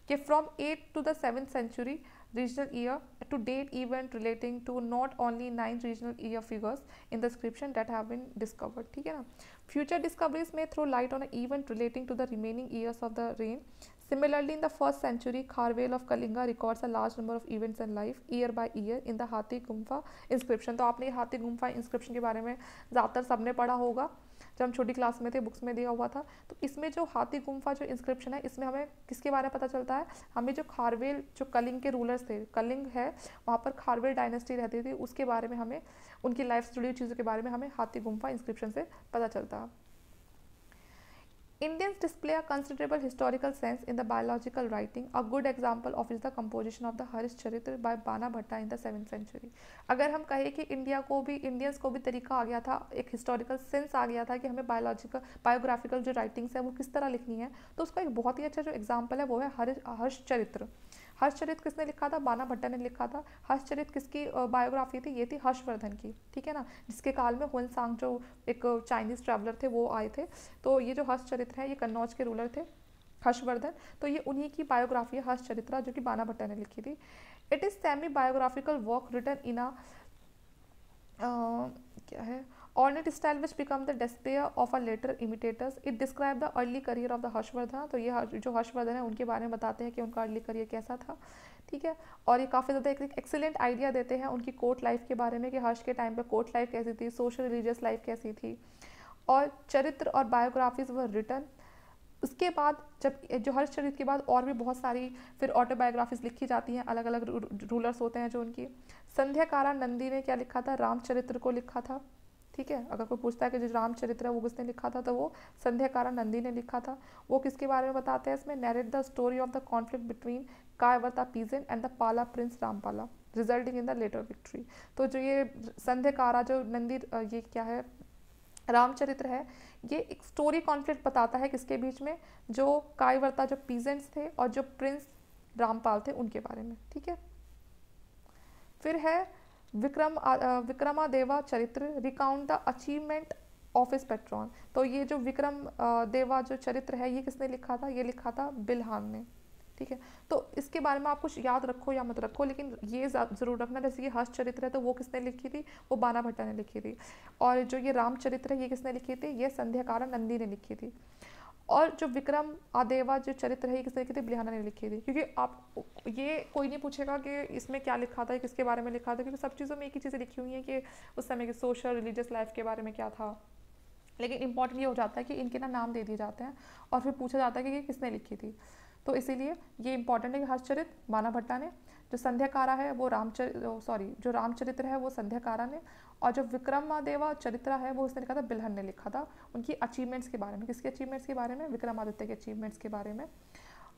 कि from 8 to the 7th century regional year to date event relating to not only 9 regional year figures in the inscription that have been discovered। ठीक है ना। Future discoveries may throw light on an event relating to the remaining years of the reign। Similarly, in the 1st century, Kharvel of Kalinga records a large number of events in life year by year in the हाथी Gumpha inscription। तो आपने हाथी Gumpha inscription के बारे में ज़्यादातर सबने पढ़ा होगा, जब हम छोटी क्लास में थे बुक्स में दिया हुआ था। तो इसमें जो हाथी गुम्फा जो इंस्क्रिप्शन है इसमें हमें किसके बारे में पता चलता है? हमें जो खारवेल, जो कलिंग के रूलर्स थे, कलिंग है वहाँ पर खारवेल डायनेस्टी रहती थी, उसके बारे में हमें, उनकी लाइफ से जुड़ी हुई चीज़ों के बारे में हमें हाथी गुम्फा इंस्क्रिप्शन से पता चलता है। Indians display a considerable historical sense in the biological writing, a good example of is the composition of the Harish Charitra by Bana Bhatta in the 7th century। अगर हम कहें कि इंडियंस को भी तरीका आ गया था, एक हिस्टोरिकल सेंस आ गया था कि हमें बायोग्राफिकल जो राइटिंग्स है वो किस तरह लिखनी है, तो उसका एक बहुत ही अच्छा जो एग्जाम्पल है वो है हर्ष चरित्र। हर्षचरित किसने लिखा था? बाना भट्टा ने लिखा था। हर्षचरित किसकी बायोग्राफी थी? ये थी हर्षवर्धन की, ठीक है ना, जिसके काल में हुनसांग जो एक चाइनीज ट्रैवलर थे वो आए थे। तो ये जो हर्षचरित्र है ये कन्नौज के रूलर थे, हर्षवर्धन, तो ये उन्हीं की बायोग्राफी है हर्षचरित्रा, जो कि बाना भट्टा ने लिखी थी। It is semi biographical work written in a क्या है ornate style which become the despair of a later imitators। it describe the early career of the Harshvardhan. तो ये जो हर्षवर्धन है उनके बारे में बताते हैं कि उनका अर्ली करियर कैसा था, ठीक है। और ये काफ़ी ज़्यादा एक एक्सीलेंट आइडिया देते हैं उनकी कोर्ट लाइफ के बारे में कि हर्ष के टाइम पे कोर्ट लाइफ कैसी थी, सोशल रिलीजियस लाइफ कैसी थी, और चरित्र और बायोग्राफीज वर रिटर्न। उसके बाद जब जो हर्षचरित्र के बाद और भी बहुत सारी फिर ऑटोबायोग्राफीज लिखी जाती हैं, अलग अलग रूलर्स होते हैं जो उनकी। संध्याकारा नंदी ने क्या लिखा था? रामचरित्र को लिखा था, ठीक है। अगर कोई पूछता है कि जो रामचरित्र है वो किसने लिखा था, तो वो संध्याकारा नंदी ने लिखा था। वो किसके बारे में बताते हैं इसमें? Narrate the story of the conflict between Kaivarta peasant and the Pala prince Rampala resulting in the latter victory. तो जो ये संध्याकारा जो नंदी ये क्या है रामचरित्र है, ये एक स्टोरी कॉन्फ्लिक्ट बताता है किसके बीच में? जो कायवर्ता जो पीजेंट्स थे और जो प्रिंस रामपाल थे उनके बारे में, ठीक है। फिर है विक्रमादेवा चरित्र recount the achievement of his patron. तो ये जो विक्रम देवा जो चरित्र है ये किसने लिखा था? ये लिखा था बिल्हान ने, ठीक है। तो इसके बारे में आप कुछ याद रखो या मत रखो, लेकिन ये ज़रूर रखना, जैसे कि हर्ष चरित्र है तो वो किसने लिखी थी? वो बाना भट्टा ने लिखी थी। और जो ये रामचरित्र है ये किसने लिखी थी? ये संध्याकारा नंदी ने लिखी थी। और जो विक्रम आदेवा जो चरित्र है ये किसने लिखी थी? बिल्हाना ने लिखी थी। क्योंकि आप ये कोई नहीं पूछेगा कि इसमें क्या लिखा था, किसके बारे में लिखा था, क्योंकि सब चीज़ों में एक ही चीज़ें लिखी हुई हैं कि उस समय की सोशल रिलीजियस लाइफ के बारे में क्या था। लेकिन इंपॉर्टेंट ये हो जाता है कि इनके ना नाम दे दिए जाते हैं और फिर पूछा जाता है कि ये किसने लिखी थी। तो इसीलिए ये इंपॉर्टेंट है कि हर्षचरित बाना भट्टा ने, जो संध्याकारा है वो जो रामचरित्र है वो संध्याकारा ने, और जो विक्रमादेवा चरित्रा है वो उसने लिखा था बिल्हन ने लिखा था। उनकी अचीवमेंट्स के बारे में, किसके अचीवमेंट्स के बारे में? विक्रमादित्य के अचीवमेंट्स के बारे में।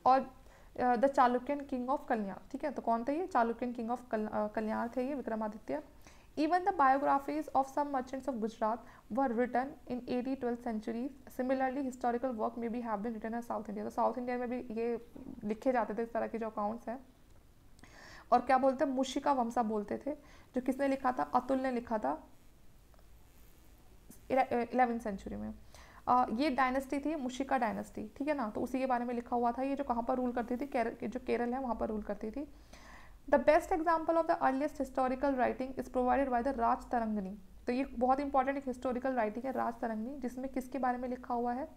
और द चालुक्यन किंग ऑफ कल्याण, ठीक है। तो कौन थे ये? चालुक्यन किंग ऑफ कल्याण थे ये, Vikramaditya. Even the biographies of some merchants of Gujarat were written in 8th-12th centuries. Similarly, historical work maybe have been written in South India. तो साउथ इंडिया में भी ये लिखे जाते थे इस तरह के जो अकाउंट्स हैं। और क्या बोलते हैं? मुशिका वंशा बोलते थे, जो किसने लिखा था? अतुल ने लिखा था 11th सेंचुरी में। ये डायनेस्टी थी मुशिका डायनेस्टी, ठीक है ना। तो उसी के बारे में लिखा हुआ था। ये जो कहाँ पर रूल करती थी? जो केरल है वहाँ पर रूल करती थी। The best example of the earliest historical writing is provided by the Rajatarangini. तो ये बहुत इंपॉर्टेंट एक हिस्टोरिकल राइटिंग है, राज तरंगिणी, जिसमें किसके बारे में लिखा हुआ है?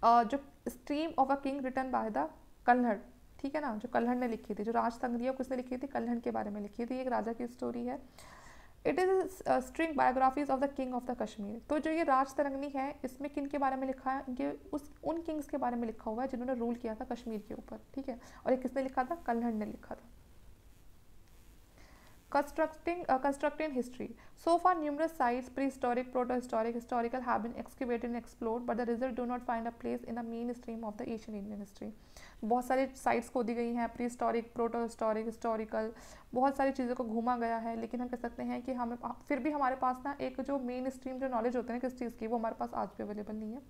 जो stream of a king written by the Kalhana, ठीक है ना, जो कल्हड़ ने लिखी थी। जो राज तरंगिणी किसने लिखी थी? कल्हड़ के बारे में लिखी थी। एक राजा की स्टोरी है। It is string biographies of the king of the Kashmir. तो जो ये राज तरंगिणी है, इसमें किन के बारे में लिखा है? इनके उन किंग्स के बारे में लिखा हुआ है जिन्होंने रूल किया था कश्मीर के ऊपर, ठीक है। और ये किसने लिखा था? कल्हड़ ने लिखा था। Constructing history. So far, numerous sites, prehistoric, protohistoric, historical, have been excavated and explored, but the results do not find a place in the mainstream of the ancient Indian history. बहुत सारी साइट्स खोदी गई हैं, pre historic, proto historic, historical, बहुत सारी चीज़ों को घूमा गया है, लेकिन हम कह सकते हैं कि हमें फिर भी हमारे पास ना एक जो मेन स्ट्रीम जो नॉलेज होते हैं किस चीज़ की, वो हमारे पास आज भी अवेलेबल नहीं है।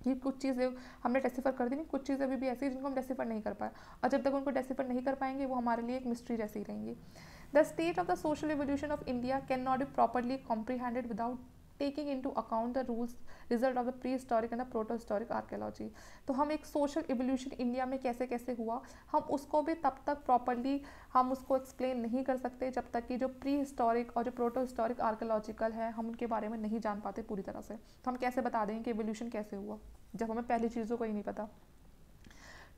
कि कुछ चीज़ें हमने डेसिफर कर दी, नहीं, कुछ चीज़ें अभी भी ऐसी जिनको हम डेसिफर नहीं कर पाए, और जब तक उनको डेसिफर नहीं कर पाएंगे वो हमारे लिए एक मिस्ट्री जैसी ही रहेंगी। The state of the social evolution of India cannot be properly comprehended without taking into account the result of the prehistoric and the protohistoric archaeology. तो हम एक सोशल इवोल्यूशन इंडिया में कैसे कैसे हुआ, हम उसको भी तब तक प्रॉपरली हम उसको एक्सप्लेन नहीं कर सकते जब तक कि जो प्री हिस्टोरिक और जो प्रोटो हिस्टोरिक आर्कियोलॉजिकल है हम उनके बारे में नहीं जान पाते पूरी तरह से। तो हम कैसे बता देंगे कि इवोल्यूशन कैसे हुआ जब हमें पहली चीज़ों को ही नहीं पता।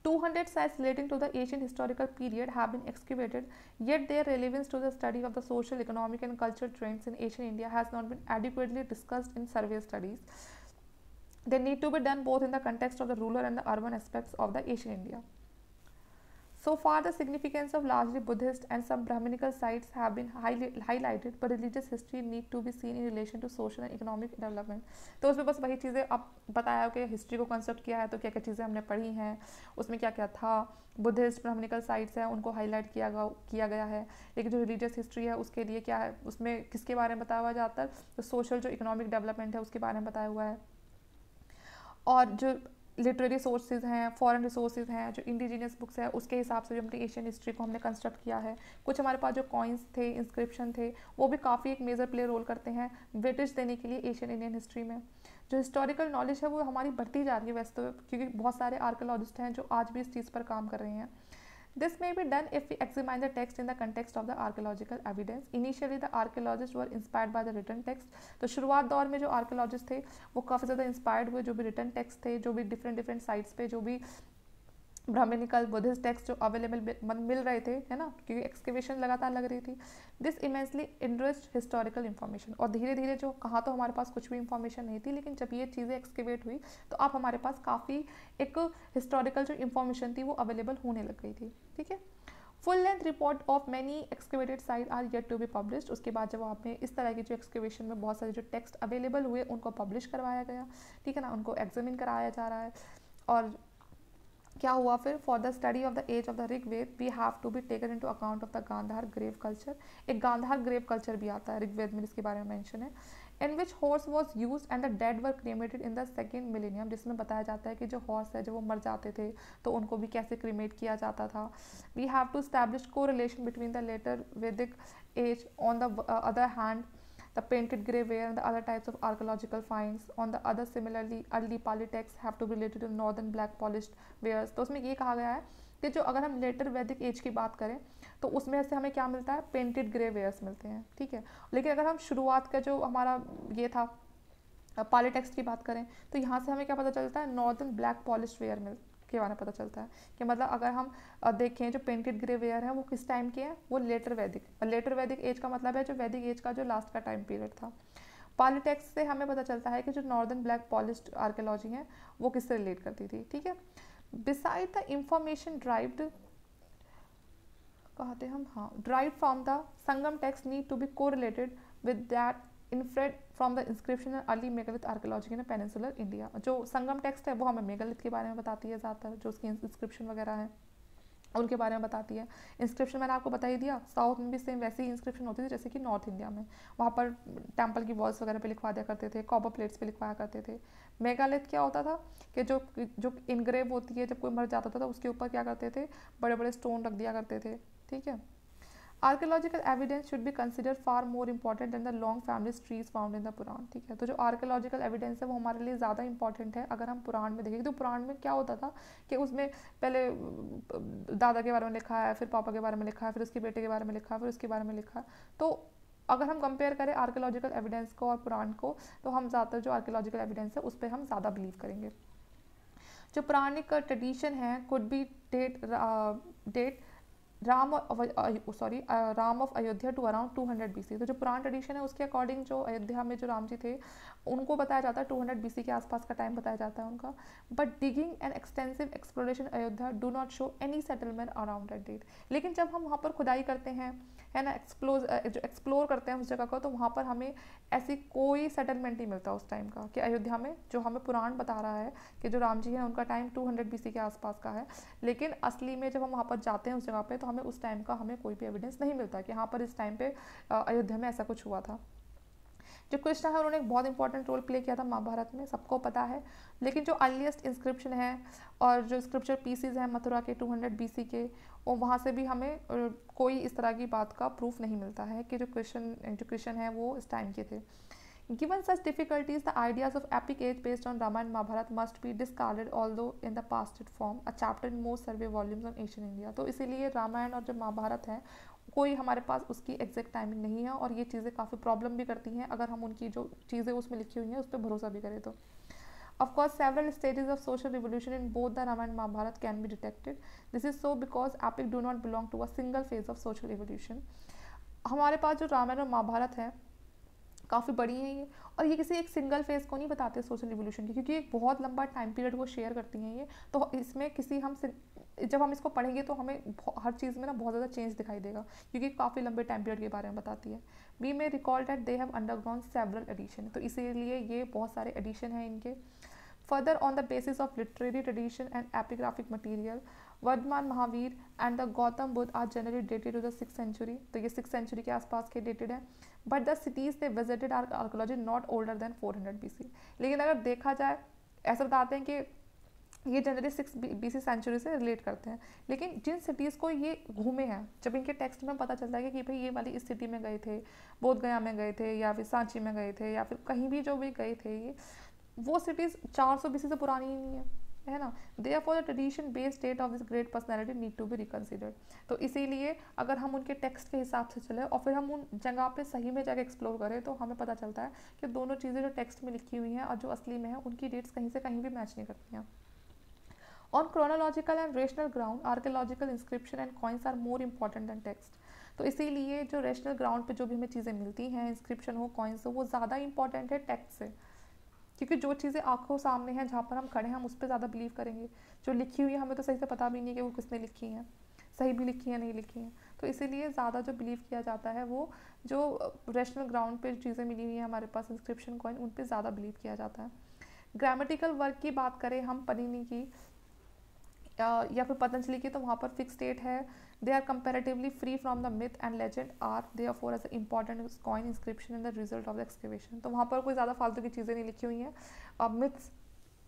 200 sites relating to the ancient historical period have been excavated, yet their relevance to the study of the social, economic and cultural trends in ancient India has not been adequately discussed in survey studies. They need to be done both in the context of the rural and the urban aspects of the ancient India. So far, the significance of largely Buddhist and some Brahminical sites have been highlighted, but religious history need to be seen in relation to social and economic development. तो उसमें बस वही चीज़ें अब बताया कि history को concept किया है, तो क्या क्या चीज़ें हमने पढ़ी हैं, उसमें क्या क्या था। बुद्धिस्ट ब्राह्मणिकल साइट्स हैं उनको हाईलाइट किया गया है, लेकिन जो रिलीजियस हिस्ट्री है उसके लिए क्या है, उसमें किसके बारे में बताया हुआ जाता है? तो सोशल जो इकोनॉमिक डेवलपमेंट है उसके बारे में बताया हुआ है। और जो लिटरेरी सोर्सेज हैं, फॉरेन रिसोर्सेज हैं, जो इंडिजीनियस बुक्स है उसके हिसाब से भी अपनी एशियन हिस्ट्री को हमने कंस्ट्रक्ट किया है। कुछ हमारे पास जो कॉइन्स थे, इंस्क्रिप्शन थे, वो भी काफ़ी एक मेजर प्ले रोल करते हैं ब्रिटिश देने के लिए एशियन इंडियन हिस्ट्री में। जो हिस्टोरिकल नॉलेज है वो हमारी बढ़ती जा रही है वैसे तो, क्योंकि बहुत सारे आर्कियोलॉजिस्ट हैं जो आज भी इस चीज़ पर काम कर रहे हैं। This may be done if we examine the text in the context of the archaeological evidence. Initially, the archaeologists were inspired by the written text. तो शुरुआत दौर में जो आर्कियोलॉजिस्ट थे वो काफ़ी ज़्यादा इंस्पायर्ड हुए जो भी रिटन टेक्स्ट थे, जो भी डिफरेंट साइट्स पे जो भी ब्राह्मणिकल बुद्धिस्ट टेक्स्ट जो अवेलेबल मिल रहे थे, है ना, क्योंकि एक्सकेवेशन लगातार लग रही थी। This immensely interest historical information, और धीरे धीरे जो कहा तो हमारे पास कुछ भी इंफॉर्मेशन नहीं थी, लेकिन जब ये चीज़ें एक्सकेवेट हुई तो अब हमारे पास काफ़ी एक हिस्टोरिकल जो इन्फॉर्मेशन थी वो अवेलेबल होने लग गई थी, ठीक है। Full length report of many excavated site are yet to be published. उसके बाद जब आपने इस तरह की जो एक्सकेवेशन में बहुत सारे जो टेक्स्ट अवेलेबल हुए उनको पब्लिश करवाया गया, ठीक है ना, उनको एग्जामिन कराया जा रहा है। और क्या हुआ फिर? For the study of the age of the Rigveda we have to be taken into account of the Gandhara grave culture. एक गांधार ग्रेव कल्चर भी आता है ऋग्वेद में, जिसके बारे में मेंशन है। In which horse was use and the dead were cremated in the second millennium, जिसमें बताया जाता है कि जो हॉर्स है जब वो मर जाते थे तो उनको भी कैसे क्रीमेट किया जाता था। We have to establish correlation between the later Vedic age on the other hand the painted grey ware and the other types of archaeological finds. On the other, similarly, early Pali texts have to be related to northern black polished wares. तो उसमें ये कहा गया है कि जो अगर हम लेटर वैदिक एज की बात करें तो उसमें से हमें क्या मिलता है? पेंटेड ग्रे वेयर्स मिलते हैं, ठीक है। लेकिन अगर हम शुरुआत का जो हमारा ये था पाली टेक्स्ट की बात करें तो यहाँ से हमें क्या पता चलता है? नॉर्दर्न ब्लैक पॉलिश्ड वेयर के बारे में पता चलता है कि मतलब अगर हम देखें जो पेंटेड ग्रे वेयर है वो किस टाइम के हैं? वो लेटर वैदिक। और लेटर वैदिक एज का मतलब है जो वैदिक एज का जो लास्ट का टाइम पीरियड था। पाली टेक्स्ट से हमें पता चलता है कि जो नॉर्दर्न ब्लैक पॉलिश्ड आर्कियोलॉजी है वो किससे रिलेट करती थी, ठीक है। बिसाइड द इंफॉर्मेशन ड्राइव्ड कहते हम derive from the Sangam text need to be correlated with that inferred from the inscription early megalith archaeology in peninsular India. जो संगम टेक्स्ट है वो हमें मेगालिथ के बारे में बताती है, ज़्यादातर जो उसकी इंस्क्रिप्शन वगैरह है उनके बारे में बताती है। इंस्क्रिप्शन मैंने आपको बता ही दिया, साउथ में भी सेम वैसी ही इंस्क्रिप्शन होती थी जैसे कि नॉर्थ इंडिया में। वहाँ पर टेम्पल की वॉल्स वगैरह पे लिखवा दिया करते थे, कॉपर प्लेट्स पे लिखवाया करते थे। मेगालिथ क्या होता था कि जो इनग्रेव होती है, जब कोई मर जाता था तो उसके ऊपर क्या करते थे, बड़े बड़े स्टोन रख दिया करते थे। ठीक है। Archaeological evidence should be consider far more important than the long families trees found in the Purana. ठीक है। तो जो आर्कियोलॉजिकल एविडेंस है वो हमारे लिए ज़्यादा इंपॉर्टेंट है अगर हम पुराण में देखें। तो पुराण में क्या होता था कि उसमें पहले दादा के बारे में लिखा है, फिर पापा के बारे में लिखा है, फिर उसके बेटे के बारे में लिखा है, फिर उसके बारे में लिखा है। तो अगर हम कंपेयर करें आर्कियोलॉजिकल एविडेंस को और पुराण को, तो हम ज़्यादातर जो आर्कियोलॉजिकल एविडेंस है उस पर हम ज़्यादा बिलीव करेंगे। जो पौराणिक ट्रेडिशन है could be date Rama of Ayodhya to around 200 BC। तो जो पुराण ट्रेडिशन है उसके अकॉर्डिंग जो अयोध्या में जो राम जी थे उनको बताया जाता है 200 BC के आसपास का टाइम बताया जाता है उनका। But digging and extensive exploration Ayodhya do not show any settlement around that date. लेकिन जब हम वहाँ पर खुदाई करते हैं, है ना, एक्सप्लोर करते हैं उस जगह को, तो वहाँ पर हमें ऐसी कोई सेटलमेंट नहीं मिलता उस टाइम का कि अयोध्या में जो हमें पुराण बता रहा है कि जो राम जी हैं उनका टाइम 200 BC के आसपास का है। लेकिन असली में जब हम वहाँ पर जाते हैं उस जगह पे तो हमें उस टाइम का हमें कोई भी एविडेंस नहीं मिलता कि यहाँ पर इस टाइम पे अयोध्या में ऐसा कुछ हुआ था। जो कृष्णा है उन्होंने एक बहुत इंपॉर्टेंट रोल प्ले किया था महाभारत में, सबको पता है। लेकिन जो अर्लीस्ट इंस्क्रिप्शन है और जो स्क्रिप्चर पीसीज हैं मथुरा के 200 BC के, और वहाँ से भी हमें कोई इस तरह की बात का प्रूफ नहीं मिलता है कि जो कृष्ण है वो इस टाइम के थे। Given such difficulties, the ideas of epic age based on Ramayana and Mahabharata must be discarded, although in the past form, a chapter in most survey volumes on ancient India। तो इसीलिए रामायण और जो महाभारत है कोई हमारे पास उसकी एग्जैक्ट टाइमिंग नहीं है, और ये चीज़ें काफ़ी प्रॉब्लम भी करती हैं अगर हम उनकी जो चीज़ें उसमें लिखी हुई हैं उस पर भरोसा भी करें तो। Of course, several stages of social revolution in both the Ramayana and Mahabharata can be detected. This is so because epic do not belong to a single phase of social evolution। हमारे पास जो रामायण और महाभारत है काफ़ी बड़ी है ये, और ये किसी एक सिंगल फेज को नहीं बताते सोशल रिवोल्यूशन की, क्योंकि एक बहुत लंबा टाइम पीरियड को शेयर करती हैं ये। तो इसमें किसी जब हम इसको पढ़ेंगे तो हमें हर चीज़ में ना बहुत ज़्यादा चेंज दिखाई देगा, क्योंकि काफ़ी लंबे टाइम पीरियड के बारे में बताती है। We may recall that they have underground several addition, तो इसीलिए ये बहुत सारे एडिशन हैं इनके। Further, on the basis of literary tradition and epigraphic material, Vardhaman Mahavir and the Gautam Buddha are generally dated to the 6th century। तो ये 6th century के आसपास के डेटेड है। But the cities they visited are archaeology not older than 400 BC। लेकिन अगर देखा जाए, ऐसा बताते हैं कि ये जनरली 6 BC सेंचुरी से रिलेट करते हैं, लेकिन जिन सिटीज़ को ये घूमे हैं, जब इनके टेक्स्ट में पता चलता है कि भाई ये वाली इस सिटी में गए थे, बोध गया में गए थे, या फिर सांची में गए थे, या फिर कहीं भी जो भी गए थे, ये वो सिटीज़ 400 BC से पुरानी ही नहीं है ना। Therefore, the tradition based state of this great personality need to be reconsidered। तो इसीलिए अगर हम उनके टेक्स्ट के हिसाब से चले और फिर हम उन जगह पे सही में जाकर एक्सप्लोर करें तो हमें पता चलता है कि दोनों चीज़ें जो टेक्स्ट में लिखी हुई हैं और जो असली में है उनकी डेट्स कहीं से कहीं भी मैच नहीं करती हैं। On chronological and rational ground, archaeological inscription and coins are more important than text। तो इसीलिए जो रेशनल ग्राउंड पे जो भी हमें चीज़ें मिलती हैं, इंस्क्रिप्शन हो, कॉइन्स हो, वो ज़्यादा इंपॉर्टेंट है टेक्स्ट से, क्योंकि जो चीज़ें आंखों सामने हैं, जहाँ पर हम खड़े हैं, हम उस पर ज़्यादा बिलीव करेंगे। जो लिखी हुई है हमें तो सही से पता भी नहीं है कि वो किसने लिखी हैं, सही भी लिखी है नहीं लिखी हैं। तो इसीलिए ज़्यादा जो बिलीव किया जाता है वो जो रेशनल ग्राउंड पे चीज़ें मिली हुई हैं हमारे पास, इंस्क्रिप्शन कॉइन, उन पर ज़्यादा बिलीव किया जाता है। ग्रामेटिकल वर्क की बात करें हम पनिनी की या फिर पतंजलि की, तो वहाँ पर फिक्स डेट है। They are comparatively free from the myth and legend are therefore as important coin inscription in the result of the excavation. तो वहाँ पर कोई ज़्यादा फालतू की चीज़ें नहीं लिखी हुई हैं। अब मिथ्स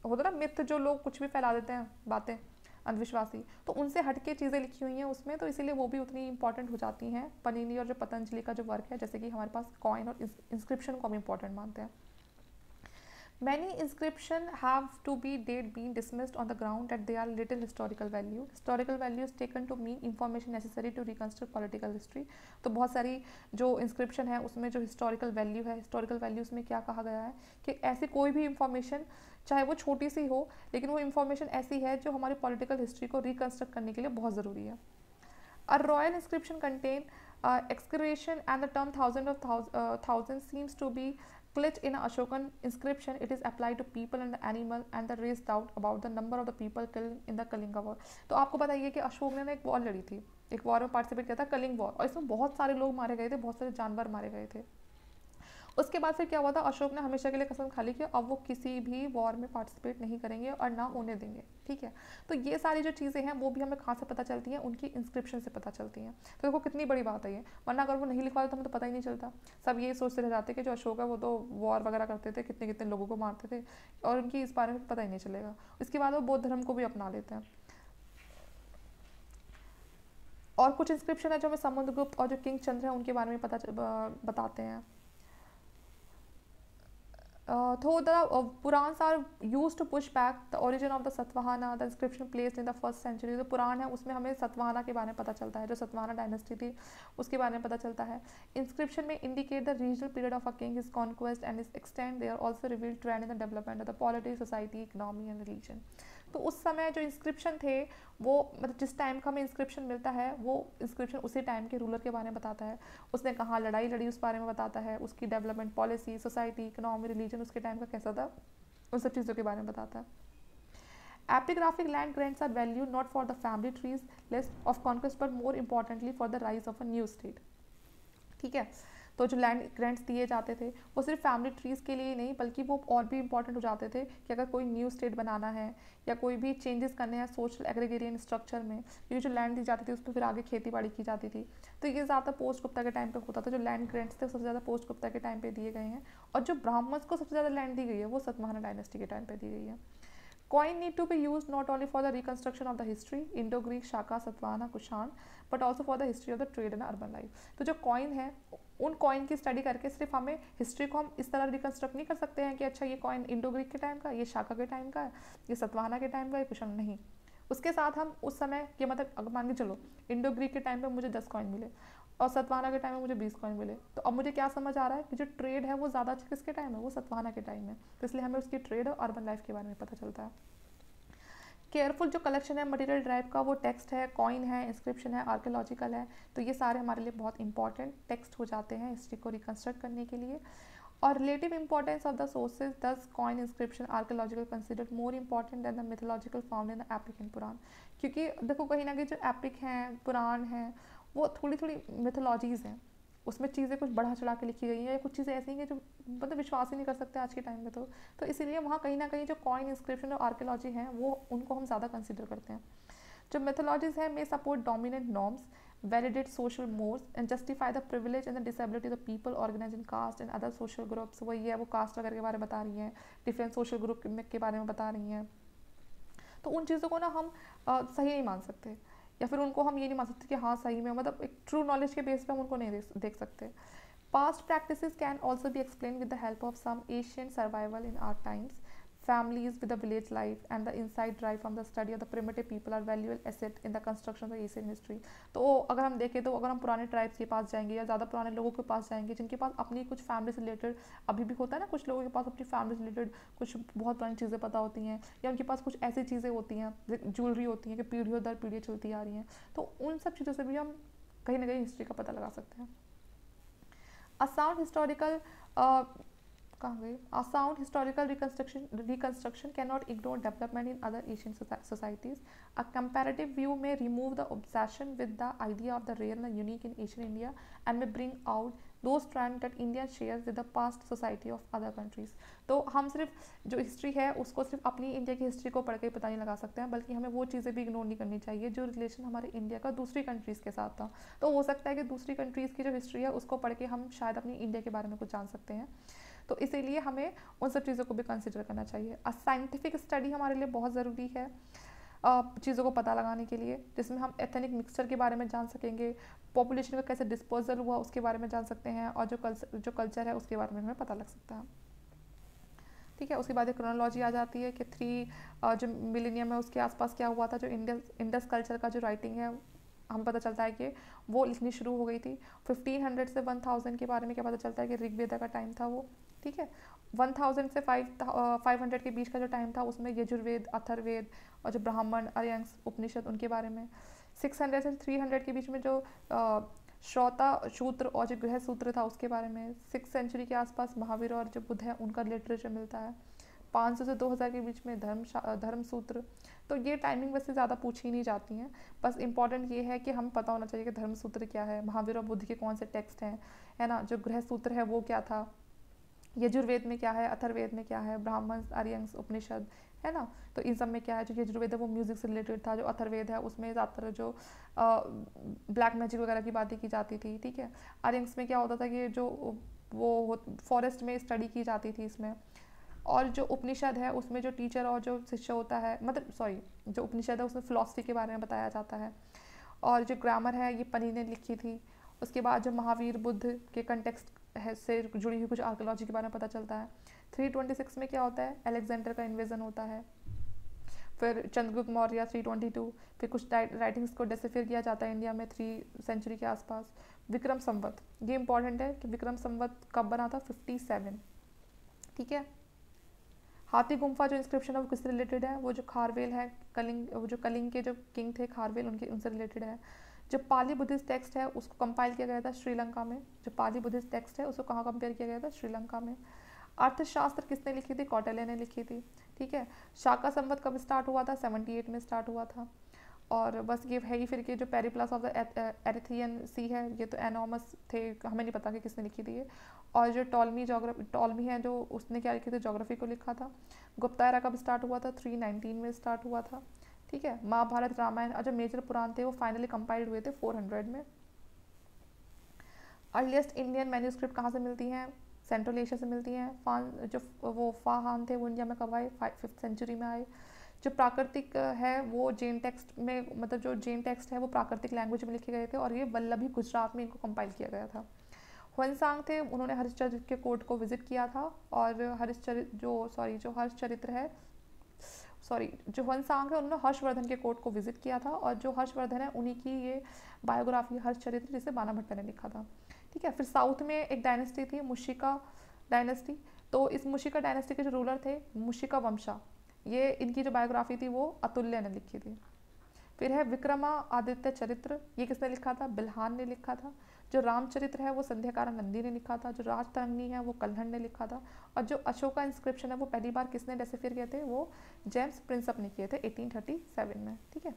होता ना, मिथ जो लोग कुछ भी फैला देते हैं बातें, अंधविश्वासी, तो उनसे हटके चीज़ें लिखी हुई हैं उसमें, तो इसीलिए वो भी उतनी इंपॉर्टेंट हो जाती हैं। पनिनी और जो पतंजलि का जो वर्क है, जैसे कि हमारे पास कॉइन और इंस्क्रिप्शन को हम इंपॉर्टेंट मानते हैं। Many inscriptions have to be date being dismissed on the ground that they are little historical value. Historical value is taken to mean information necessary to reconstruct political history। तो बहुत सारी जो inscription है उसमें जो historical value है, historical values में क्या कहा गया है कि ऐसी कोई भी information, चाहे वो छोटी सी हो, लेकिन वो information ऐसी है जो हमारी political history को reconstruct करने के लिए बहुत ज़रूरी है। A royal inscription contain excavation and the term thousand seems to be glitch in Ashokan inscription. It is applied to people and the animal and the raised doubt about the number of the people killed in the Kalinga war। तो आपको बताइए कि अशोक ने एक war लड़ी थी, एक war में पार्टिसिपेट किया था, कलिंग वॉर, और इसमें बहुत सारे लोग मारे गए थे, बहुत सारे जानवर मारे गए थे। उसके बाद फिर क्या हुआ था, अशोक ने हमेशा के लिए कसम खा ली कि अब वो किसी भी वॉर में पार्टिसिपेट नहीं करेंगे और ना होने देंगे। ठीक है, तो ये सारी जो चीज़ें हैं वो भी हमें कहाँ से पता चलती हैं, उनकी इंस्क्रिप्शन से पता चलती हैं। तो देखो कितनी बड़ी बात है ये, वरना अगर वो नहीं लिखवा तो हमें तो पता ही नहीं चलता। सब ये सोचते रह जाते कि जो अशोक है वो तो वॉर वगैरह करते थे, कितने कितने लोगों को मारते थे, और उनकी इस बारे में पता ही नहीं चलेगा। इसके बाद वो बौद्ध धर्म को भी अपना लेते हैं। और कुछ इंस्क्रिप्शन है जो हमें समुद्रगुप्त और जो किंग चंद्र है उनके बारे में बताते हैं। Though the Purans are used to push back the origin of the Satvahana, the inscription placed in the 1st century, जो पुराण है उसमें हमें सतवाहना के बारे में पता चलता है, जो सतवाहना डायनेस्टी थी उसके बारे में पता चलता है। इंस्क्रिप्शन में indicate the regional period of a king, his conquest and his extent. They are also revealed trend in the development of the polity, society, economy and religion. तो उस समय जो इंस्क्रिप्शन थे वो मतलब जिस टाइम का हमें इंस्क्रिप्शन मिलता है वो इंस्क्रिप्शन उसी टाइम के रूलर के बारे में बताता है, उसने कहाँ लड़ाई लड़ी उस बारे में बताता है, उसकी development policy, society, economy, religion उसके टाइम का कैसा था, उन सब चीज़ों के बारे में बताता है। Epigraphic land grants are valued not for the family trees list of conquest but more importantly for the rise of a new state. ठीक है, तो जो लैंड ग्रांट्स दिए जाते थे वो सिर्फ फैमिली ट्रीज़ के लिए ही नहीं बल्कि वो और भी इंपॉर्टेंट हो जाते थे कि अगर कोई न्यू स्टेट बनाना है या कोई भी चेंजेस करने हैं सोशल एग्रीगेरियन स्ट्रक्चर में, क्योंकि जो लैंड दी जाती थी उस पर फिर आगे खेती बाड़ी की जाती थी। तो ये ज़्यादा पोस्ट गुप्ता के टाइम पे होता था, जो लैंड ग्रांट्स थे सबसे ज़्यादा पोस्ट गुप्ता के टाइम पे दिए गए हैं, और जो ब्राह्मण्स को सबसे ज़्यादा लैंड दी गई है वो सतवाहना डायनेस्टी के टाइम पे दी गई है। Coin need to be used not only for the reconstruction of the history, Indo-Greek, Shaka, Satvahana, Kushan, but also for the history of the trade and urban life. तो जो coin है उन coin की study करके सिर्फ हमें history को हम इस तरह रिकन्स्ट्रक्ट नहीं कर सकते हैं कि अच्छा ये कॉइन इंडो ग्रीक के टाइम का, ये शाका के टाइम का है, ये सतवाहना के टाइम का, ये कुशन नहीं। उसके साथ हम उस समय के मतलब अगर मान के चलो इंडो ग्रीक के टाइम पे मुझे 10 कॉइन मिले और सतवाहना के टाइम में मुझे 20 कॉइन मिले, तो अब मुझे क्या समझ आ रहा है कि जो ट्रेड है वो ज़्यादा अच्छा किसके टाइम है, वो सतवाहना के टाइम है। तो इसलिए हमें उसकी ट्रेड और अर्बन लाइफ के बारे में पता चलता है। केयरफुल जो कलेक्शन है मटेरियल ड्राइव का वो टेक्स्ट है, कॉइन है, इंस्क्रिप्शन है, आर्कियोलॉजिकल है, तो ये सारे हमारे लिए बहुत इंपॉर्टेंट टेक्स्ट हो जाते हैं हिस्ट्री को रिकन्स्ट्रक्ट करने के लिए। और relative importance of the sources thus coin inscription archaeological considered more important than the mythological found in the epic and Purana, क्योंकि देखो कहीं ना कहीं जो एपिक हैं पुराण हैं वो थोड़ी थोड़ी मिथोलॉजीज़ हैं, उसमें चीज़ें कुछ बढ़ा चढ़ा के लिखी गई हैं या कुछ चीज़ें ऐसी हैं जो मतलब विश्वास ही नहीं कर सकते आज के टाइम में। तो इसीलिए वहाँ कहीं ना कहीं जो कॉइन इंस्क्रिप्शन और आर्कियोलॉजी हैं वो उनको हम ज़्यादा कंसिडर करते हैं। जो मेथोलॉजीज है may support dominant norms, validate social mores and justify the privilege and the disability of the people organized in caste and other social groups। वही है वो कास्ट वगैरह के बारे में बता रही हैं, डिफरेंट सोशल ग्रुप के बारे में बता रही हैं। तो उन चीज़ों को ना हम सही नहीं मान सकते या फिर उनको हम ये नहीं मान सकते कि हाँ सही में मतलब एक ट्रू नॉलेज के बेस पे हम उनको नहीं देख सकते। Past practices can also be explain with the help of some ancient survival in our times, families with the village life and the insight derived from the study of the primitive people are valuable asset in the construction of the Asian history। तो अगर हम देखें तो अगर हम पुराने tribes के पास जाएंगे या ज़्यादा पुराने लोगों के पास जाएंगे जिनके पास अपनी कुछ फैमिली से रिलेटेड अभी भी होता है ना, कुछ लोगों के पास अपनी फैमिली से रिलेटेड कुछ बहुत पुरानी चीज़ें पता होती हैं या उनके पास कुछ ऐसी चीज़ें होती हैं ज्वेलरी होती हैं कि पीढ़ियों दर पीढ़ी चलती आ रही हैं, तो उन सब चीज़ों से भी हम कहीं ना कहीं हिस्ट्री का पता लगा सकते हैं। अ साउंड हिस्टोरिकल कहाँ गए, a sound historical reconstruction cannot ignore development in other Asian societies. A comparative view may remove the obsession with the idea of the rare and unique in Asian India and may bring out those trends that India shares with the past society of other countries। तो हम सिर्फ जो history है उसको सिर्फ अपनी India की history को पढ़ के पता नहीं लगा सकते हैं, बल्कि हमें वो चीज़ें भी इग्नोर नहीं करनी चाहिए जो रिलेशन हमारे इंडिया का दूसरी कंट्रीज़ के साथ था। तो हो सकता है कि दूसरी कंट्रीज़ की जो हिस्ट्री है उसको पढ़ के हम शायद अपनी इंडिया के बारे में कुछ जान सकते हैं, तो इसीलिए हमें उन सब चीज़ों को भी कंसिडर करना चाहिए। साइंटिफिक स्टडी हमारे लिए बहुत ज़रूरी है चीज़ों को पता लगाने के लिए, जिसमें हम एथनिक मिक्सचर के बारे में जान सकेंगे, पॉपुलेशन का कैसे डिस्पोजल हुआ उसके बारे में जान सकते हैं, और जो कल्चर है उसके बारे में हमें पता लग सकता है। ठीक है, उसके बाद एक क्रोनोलॉजी आ जाती है कि 3 जो मिलेनियम है उसके आसपास क्या हुआ था, जो इंडस कल्चर का जो राइटिंग है हमें पता चलता है कि वो लिखनी शुरू हो गई थी। 1500 से 1000 के बारे में क्या पता चलता है कि ऋग्वेदा का टाइम था वो। ठीक है, 1000 से 500 के बीच का जो टाइम था उसमें यजुर्वेद, अथर्ववेद और जो ब्राह्मण, अयंस, उपनिषद उनके बारे में। 600 से 300 के बीच में जो श्रोता सूत्र और जो गृह सूत्र था उसके बारे में। 6th सेंचुरी के आसपास महावीर और जो बुद्ध है उनका लिटरेचर मिलता है। 500 से 2000 के बीच में धर्म सूत्र। तो ये टाइमिंग वैसे ज़्यादा पूछी नहीं जाती हैं, बस इंपॉर्टेंट ये है कि हमें पता होना चाहिए कि धर्म सूत्र क्या है, महावीर और बुद्ध के कौन से टेक्स्ट हैं, है ना, जो गृह सूत्र है वो क्या था, यजुर्वेद में क्या है, अथर्ववेद में क्या है, ब्राह्मण, आर्यंस, उपनिषद, है ना। तो इन सब में क्या है, जो यजुर्वेद है वो म्यूजिक से रिलेटेड था, जो अथर्ववेद है उसमें ज़्यादातर जो ब्लैक मैजिक वगैरह की बातें की जाती थी, ठीक है। आर्यंस में क्या होता था कि जो वो फॉरेस्ट में स्टडी की जाती थी इसमें। और जो उपनिषद है उसमें जो टीचर और जो शिष्य होता है, मतलब सॉरी, जो उपनिषद है उसमें फिलॉसफी के बारे में बताया जाता है। और जो ग्रामर है ये पनी ने लिखी थी। उसके बाद जो महावीर बुद्ध के कंटेक्स्ट है से जुड़ी हुई कुछ आर्कोलॉजी के बारे में पता चलता है। 326 में क्या होता है, अलेक्जेंडर का इन्वेजन होता है। फिर चंद्रगुप्त मौर्य 322, फिर कुछ राइटिंग्स को डेसिफर किया जाता है इंडिया में 3 सेंचुरी के आसपास। विक्रम संवत, ये इंपॉर्टेंट है कि विक्रम संवत कब बना था, 57, ठीक है। हाथी गुम्फा जो इंस्क्रिप्शन है वो किससे रिलेटेड है, वो जो खारवेल है, कलिंग, वो जो कलिंग के जो किंग थे खारवेल, उनसे रिलेटेड है। जो पाली बुद्धिस्ट टेक्स्ट है उसको कंपाइल किया गया था श्रीलंका में। जो पाली बुद्धिस्ट टेक्स्ट है उसको कहाँ कंपेयर किया गया था, श्रीलंका में। अर्थशास्त्र किसने लिखी थी, कौटिल्य ने लिखी थी, ठीक है। शाका संवत कब स्टार्ट हुआ था, 78 में स्टार्ट हुआ था। और बस ये है ही फिर के जो Periplus of the Erythraean Sea है, ये तो एनॉमस थे, हमें नहीं पता कि किसने लिखी थी ये। और जो टॉलमी है जो उसने क्या लिखी थी, जोग्राफी को लिखा था। गुप्ता एरा कब स्टार्ट हुआ था, 319 में स्टार्ट हुआ था, ठीक है। महाभारत, रामायण और जो मेजर पुराण थे वो फाइनली कंपाइल्ड हुए थे 400 में। अर्लीस्ट इंडियन मैन्यूस्क्रिप्ट कहाँ से मिलती हैं, सेंट्रल एशिया से मिलती हैं। जो वो फाहान थे वो इंडिया में कब आए, 5th सेंचुरी में आए। जो प्राकृतिक है वो जैन टेक्स्ट में, मतलब जो जैन टेक्स्ट है वो प्राकृतिक लैंग्वेज में लिखे गए थे और ये वल्लभी गुजरात में इनको कंपाइल किया गया था। हुएनसांग थे, उन्होंने हर्षचरित्र के कोर्ट को विजिट किया था। और जो हुएनसांग है उन्होंने हर्षवर्धन के कोर्ट को विजिट किया था। और जो हर्षवर्धन है उन्हीं की ये बायोग्राफी हर्षचरित्र जिसे बाना भट्टा ने लिखा था, ठीक है। फिर साउथ में एक डायनेस्टी थी, मुशिका डायनेस्टी। तो इस मुशिका डायनेस्टी के जो रूलर थे मुशिका वंशा, ये इनकी जो बायोग्राफी थी वो अतुल्य ने लिखी थी। फिर है विक्रमा आदित्य चरित्र, ये किसने लिखा था, बिल्हान ने लिखा था। जो रामचरित्र है वो संध्याकारा नंदी ने लिखा था। जो राजतरंगिणी है वो कल्हण ने लिखा था। और जो अशोका इंस्क्रिप्शन है वो पहली बार किसने डेसिफियर किए थे, वो जेम्स प्रिंसअप ने किए थे 1837 में, ठीक है।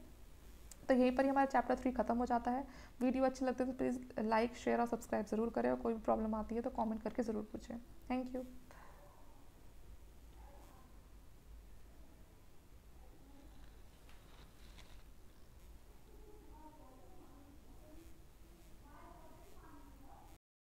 तो यहीं पर ही हमारा चैप्टर 3 खत्म हो जाता है। वीडियो अच्छी लगती है तो प्लीज़ लाइक, शेयर और सब्सक्राइब ज़रूर करें। और कोई भी प्रॉब्लम आती है तो कमेंट करके ज़रूर पूछें। Thank you.